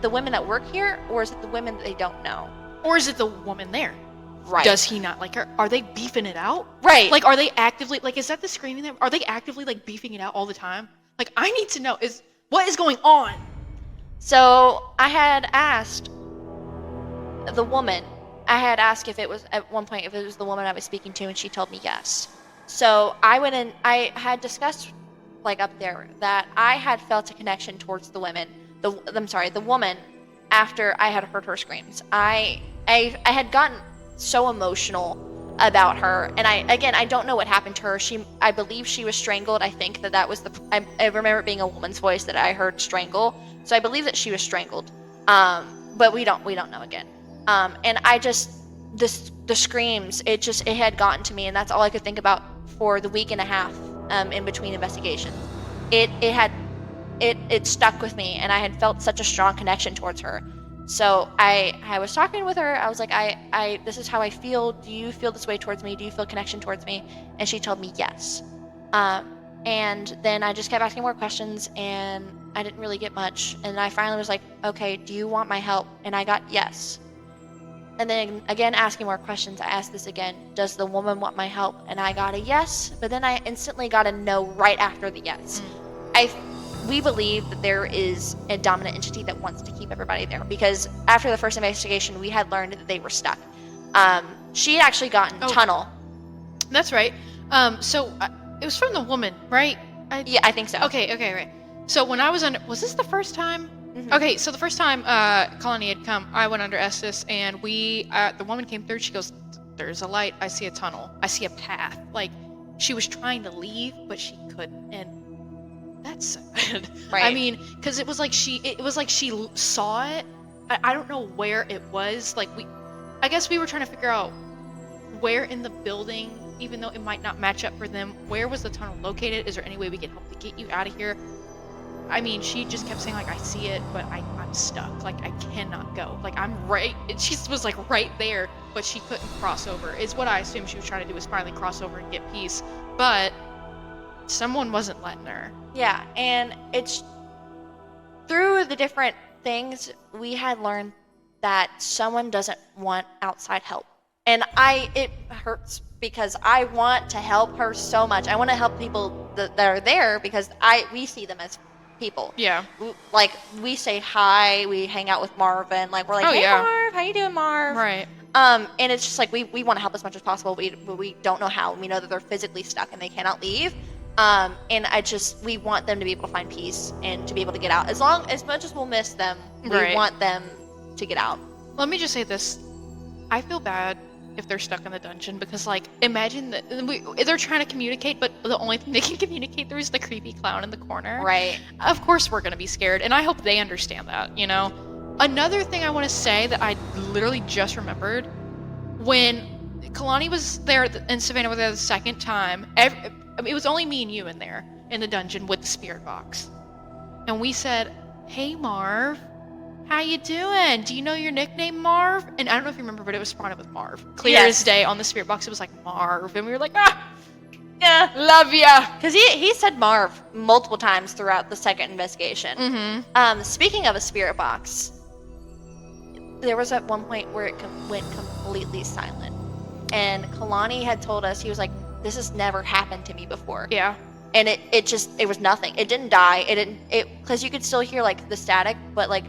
The women that work here, or is it the women that they don't know? Or is it the woman there? Right. Does he not like her? Are they beefing it out? Right. Like, are they actively, like, is that the screaming there? Are they actively, like, beefing it out all the time? Like, I need to know, what is going on? So I had asked the woman, if it was, at one point, if it was the woman I was speaking to, and she told me yes. So I went in, I had discussed, like, up there, that I had felt a connection towards the women. The woman, after I had heard her screams. I had gotten so emotional about her, and I don't know what happened to her. I believe she was strangled. I think that was I remember it being a woman's voice that I heard strangle, so I believe that she was strangled. But we don't know again. And I just, the screams, it had gotten to me, and that's all I could think about for the week and a half in between investigations. It it stuck with me, and I had felt such a strong connection towards her. So I was talking with her. I was like, I this is how I feel. Do you feel this way towards me? Do you feel connection towards me? And she told me yes. And then I just kept asking more questions, and I didn't really get much. And I finally was like, okay, do you want my help? And I got yes. And then again, asking more questions, I asked this again, does the woman want my help? And I got a yes, but then I instantly got a no right after the yes. We believe that there is a dominant entity that wants to keep everybody there, because after the first investigation, we had learned that they were stuck. She had actually gotten tunnel. That's right. So it was from the woman, right? Yeah, I think so. Okay, right. So when I was under, was this the first time? Mm-hmm. Okay, so the first time Colony had come, I went under Estes, and the woman came through. She goes, "There's a light. I see a tunnel. I see a path." Like, she was trying to leave, but she couldn't, and that's sad. Right. I mean, because it was like she saw it. I don't know where it was. Like, I guess we were trying to figure out where in the building, even though it might not match up for them, where was the tunnel located? Is there any way we can help to get you out of here? I mean, she just kept saying, like, I see it, but I'm stuck. Like, I cannot go. Like, I'm right. She was, like, right there, but she couldn't cross over. Is what I assumed she was trying to do, was finally cross over and get peace. But someone wasn't letting her. Yeah, and it's through the different things, we had learned that someone doesn't want outside help. And it hurts because I want to help her so much. I want to help people that are there, because we see them as people. Yeah. Like, we say hi, we hang out with Marvin, like, we're like, hey, yeah. Marv, how you doing, Marv? Right. And it's just like, we want to help as much as possible, but we don't know how. We know that they're physically stuck and they cannot leave. And we want them to be able to find peace and to be able to get out. As much as we'll miss them, we want them to get out. Let me just say this. I feel bad if they're stuck in the dungeon, because, like, imagine that they're trying to communicate, but the only thing they can communicate through is the creepy clown in the corner. Right. Of course we're going to be scared, and I hope they understand that, you know? Another thing I want to say that I literally just remembered, when Kalani was there and Savannah were there the second time, it was only me and you in there in the dungeon with the spirit box. And we said, "Hey, Marv, how you doing? Do you know your nickname, Marv?" And I don't know if you remember, but it was spotted with Marv. Clear as day on the spirit box, it was like Marv. And we were like, yeah, love ya. Because he said Marv multiple times throughout the second investigation. Mm-hmm. Speaking of a spirit box, there was at one point where it went completely silent. And Kalani had told us, he was like, this has never happened to me before. Yeah. And it was nothing. It didn't die. Because you could still hear, like, the static, but, like,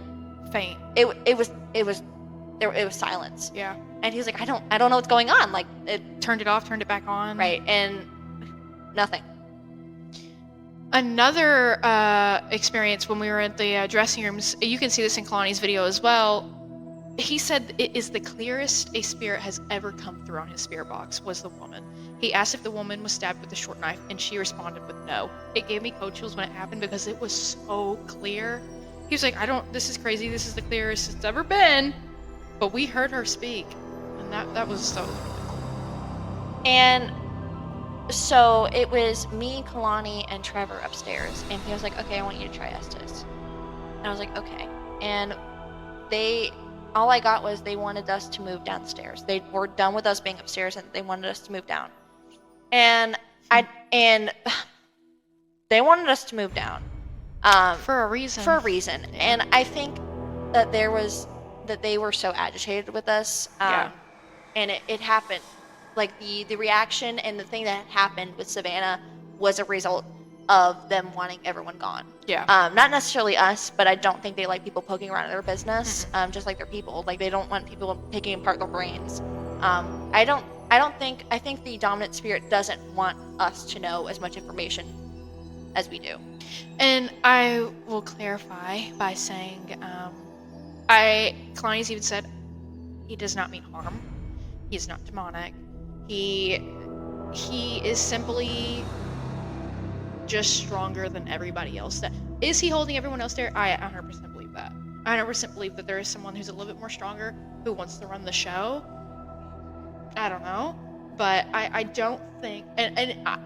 Faint. It was silence. Yeah. And he was like, I don't know what's going on. Like, it Turned it off, turned it back on. right, and nothing. Another experience when we were at the dressing rooms, you can see this in Kalani's video as well. He said it is the clearest a spirit has ever come through on his spirit box was the woman. He asked if the woman was stabbed with a short knife, and she responded with no. It gave me cold chills when it happened, because it was so clear. He was like, this is crazy, this is the clearest it's ever been. But we heard her speak, and that was really cool. And so it was me, Kalani, and Trevor upstairs. And he was like, okay, I want you to try Estes. And I was like, okay. And all I got was they wanted us to move downstairs. They were done with us being upstairs, and they wanted us to move down. And they wanted us to move down. For a reason. And I think that they were so agitated with us. Yeah. And it happened. Like, the reaction and the thing that happened with Savannah was a result of them wanting everyone gone. Yeah. Not necessarily us, but I don't think they like people poking around their business, just like they're people. Like, they don't want people picking apart their brains. I think the dominant spirit doesn't want us to know as much information as we do. And I will clarify by saying, Kalani's even said, he does not mean harm. He is not demonic. He is simply just stronger than everybody else. Is he holding everyone else there? I 100% believe that. I 100% believe that there is someone who's a little bit more stronger who wants to run the show. I don't know. But I don't think, and I,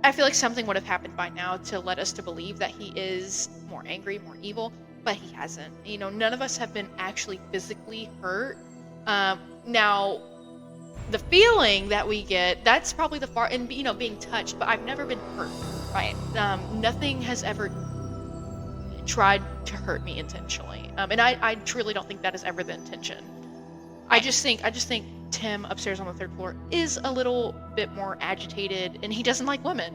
I feel like something would have happened by now to let us to believe that he is more angry, more evil, but he hasn't. You know, none of us have been actually physically hurt. Now, the feeling that we get, that's probably the far, and, you know, being touched, but I've never been hurt. Right. Nothing has ever tried to hurt me intentionally. And I truly don't think that is ever the intention. I just think Tim upstairs on the 3rd floor is a little bit more agitated, and he doesn't like women.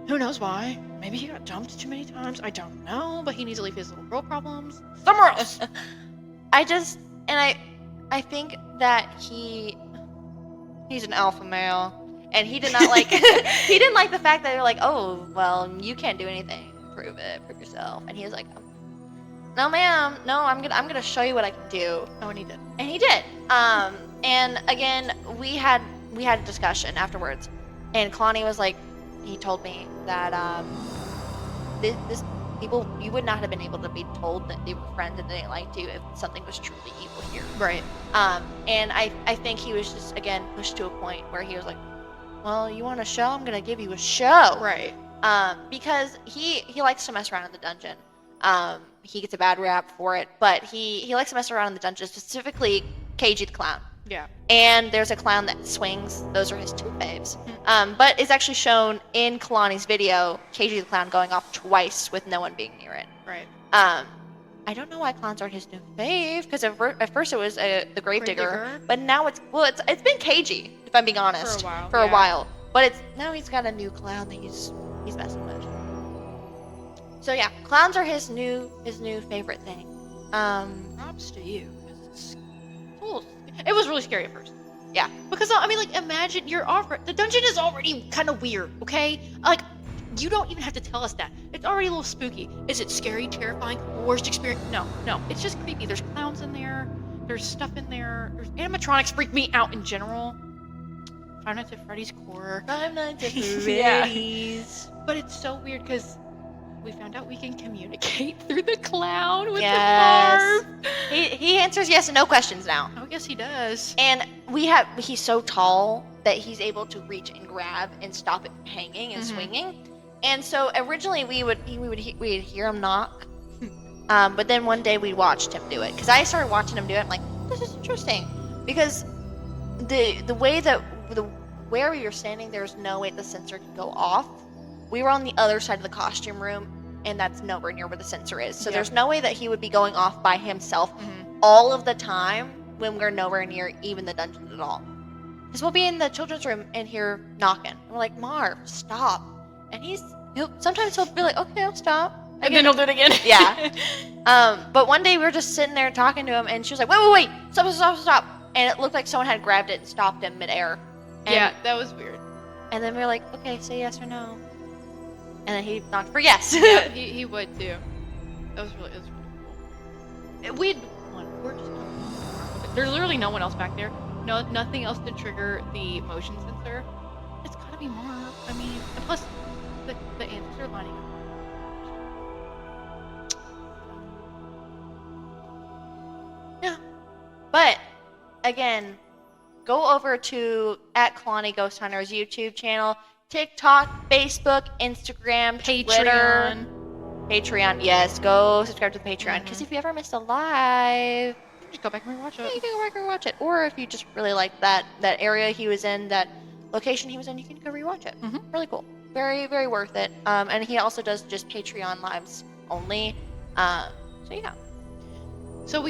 Who knows why? Maybe he got dumped too many times. I don't know, but he needs to leave his little girl problems somewhere else. I think that he's an alpha male, and he did not like he didn't like the fact that they're like, oh, well, you can't do anything. Prove yourself. And he was like, no, ma'am, no, I'm gonna show you what I can do. Oh, and he did. And he did. And again, we had a discussion afterwards, and Kalani was like, he told me that this people, you would not have been able to be told that they were friends and they liked you if something was truly evil here. Right. And I think he was just, again, pushed to a point where he was like, well, you want a show? I'm gonna give you a show. Right. Because he likes to mess around in the dungeon. He gets a bad rap for it, but he likes to mess around in the dungeon, specifically KG the Clown. Yeah. And there's a clown that swings. Those are his 2 faves. But it's actually shown in Kalani's video, KG the Clown going off twice with no one being near it. Right. I don't know why clowns aren't his new fave, because at first it was the Gravedigger, but now it's been KG, if I'm being honest. For a while. But now he's got a new clown that he's messing with. So yeah, clowns are his new favorite thing. Props to you, because it was really scary at first. Yeah. Because, I mean, like, imagine the dungeon is already kind of weird, okay? Like, you don't even have to tell us that. It's already a little spooky. Is it scary, terrifying, worst experience? No. It's just creepy. There's clowns in there. There's stuff in there. There's animatronics freak me out in general. Five Nights at Freddy's core. Five Nights at Freddy's. Yeah. But it's so weird because we found out we can communicate through the clown with Yes. the Marv. He answers yes and no questions now. Oh, yes, he does. And he's so tall that he's able to reach and grab and stop it hanging and swinging. And so originally we'd hear him knock, but then one day we watched him do it. Because I started watching him do it. I'm like, this is interesting, because the way that where we were standing, there's no way the sensor can go off. We were on the other side of the costume room, and that's nowhere near where the sensor is. So there's no way that he would be going off by himself all of the time when we're nowhere near even the dungeon at all. Because we'll be in the children's room and hear knocking. And we're like, Marv, stop. And sometimes he'll be like, okay, I'll stop. And then he'll do it again. Yeah. But one day we were just sitting there talking to him, and she was like, wait, stop. And it looked like someone had grabbed it and stopped him midair. Yeah, that was weird. And then we were like, okay, say yes or no. And then he knocked for yes. Yeah, he would too. That was really cool. We're just there's literally no one else back there. No, nothing else to trigger the motion sensor. It's gotta be Marv. I mean, and plus the answers are lining up. Yeah. But again, go over to @Kalani Ghost Hunters YouTube channel, TikTok, Facebook, Instagram, Twitter, Patreon. Yes, go subscribe to the Patreon, because if you ever missed a live, just go back and rewatch it. Yeah, you can go back and rewatch it. Or if you just really like that area he was in, that location he was in, you can go rewatch it. Really cool. Very, very worth it. And he also does just Patreon lives only. So yeah. So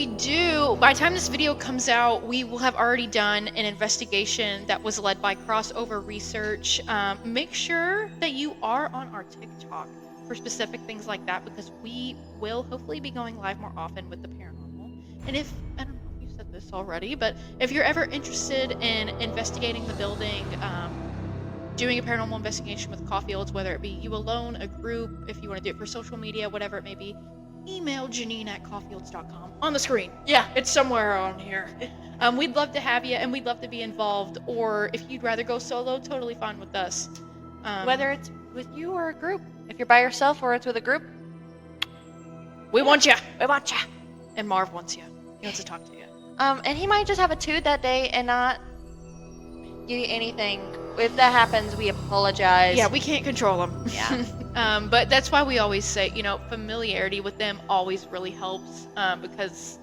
by the time this video comes out, we will have already done an investigation that was led by Crossover Research. Make sure that you are on our TikTok for specific things like that, because we will hopefully be going live more often with the paranormal. And I don't know if you said this already, but if you're ever interested in investigating the building, doing a paranormal investigation with Caufield, whether it be you alone, a group, if you want to do it for social media, whatever it may be, email Janine at caufields.com on the screen. Yeah, it's somewhere on here. We'd love to have you, and we'd love to be involved. Or if you'd rather go solo, totally fine with us. Whether it's with you or a group. If you're by yourself or it's with a group, we want you. We want you. And Marv wants you. He wants to talk to you. And he might just have a toot that day and not. anything. If that happens, we apologize. Yeah, we can't control them. Yeah. But that's why we always say, familiarity with them always really helps, because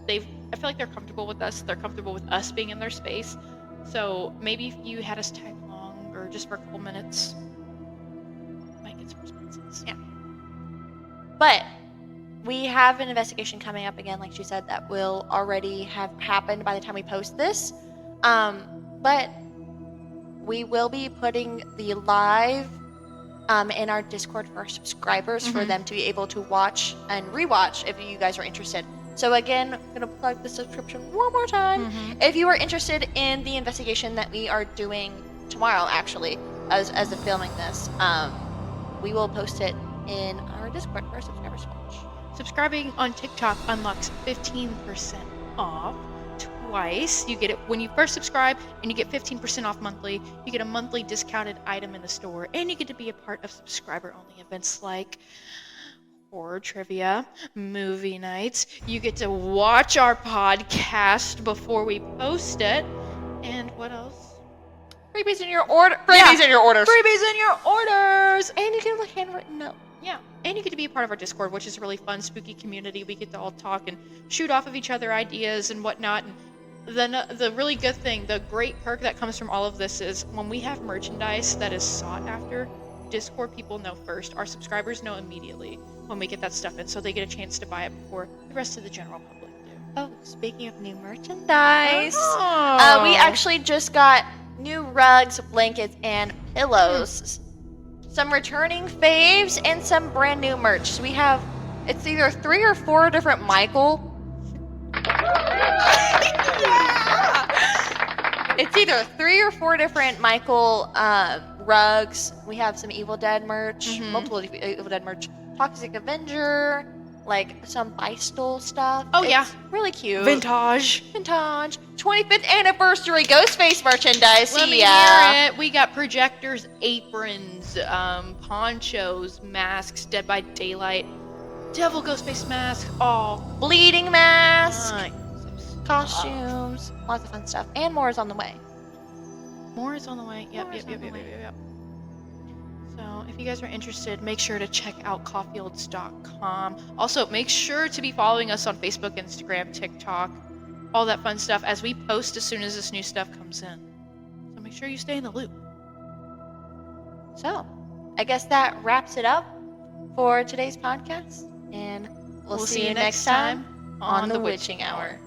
I feel like they're comfortable with us. They're comfortable with us being in their space. So maybe if you had us tag along or just for a couple minutes, might get some responses. Yeah. But we have an investigation coming up again, like she said, that will already have happened by the time we post this. But we will be putting the live in our Discord for our subscribers for them to be able to watch and rewatch if you guys are interested. So again, I'm gonna plug the subscription one more time. If you are interested in the investigation that we are doing tomorrow, actually, as of filming this, we will post it in our Discord for our subscribers to watch. Subscribing on TikTok unlocks 15% off twice. You get it when you first subscribe, and you get 15% off monthly. You get a monthly discounted item in the store, and you get to be a part of subscriber-only events like horror trivia, movie nights. You get to watch our podcast before we post it. And what else? Freebies in your order. Freebies in your orders. Freebies in your orders. And you get a handwritten note. Yeah, and you get to be a part of our Discord, which is a really fun, spooky community. We get to all talk and shoot off of each other ideas and whatnot. And then the really good thing, the great perk that comes from all of this is when we have merchandise that is sought after, Discord people know first. Our subscribers know immediately when we get that stuff in, so they get a chance to buy it before the rest of the general public do. Oh, speaking of new merchandise, Oh. we actually just got new rugs, blankets, and pillows. Some returning faves and some brand new merch. So we have, it's either 3 or 4 different Michael. It's either 3 or 4 different Michael rugs. We have some Evil Dead merch, multiple Evil Dead merch. Toxic Avenger, like some Bystol stuff. Oh, yeah. It's really cute. Vintage. 25th anniversary Ghostface merchandise. Let me Yeah. hear it. We got projectors, aprons, ponchos, masks, Dead by Daylight, Devil Ghostface mask, all Bleeding mask, kinds of stuff. costumes, lots of fun stuff, and more is on the way. More is on the way. Yep. So if you guys are interested, make sure to check out Caufields.com. Also, make sure to be following us on Facebook, Instagram, TikTok, all that fun stuff as we post as soon as this new stuff comes in. So make sure you stay in the loop. So, I guess that wraps it up for today's podcast, and we'll see you next time on the Witching Hour.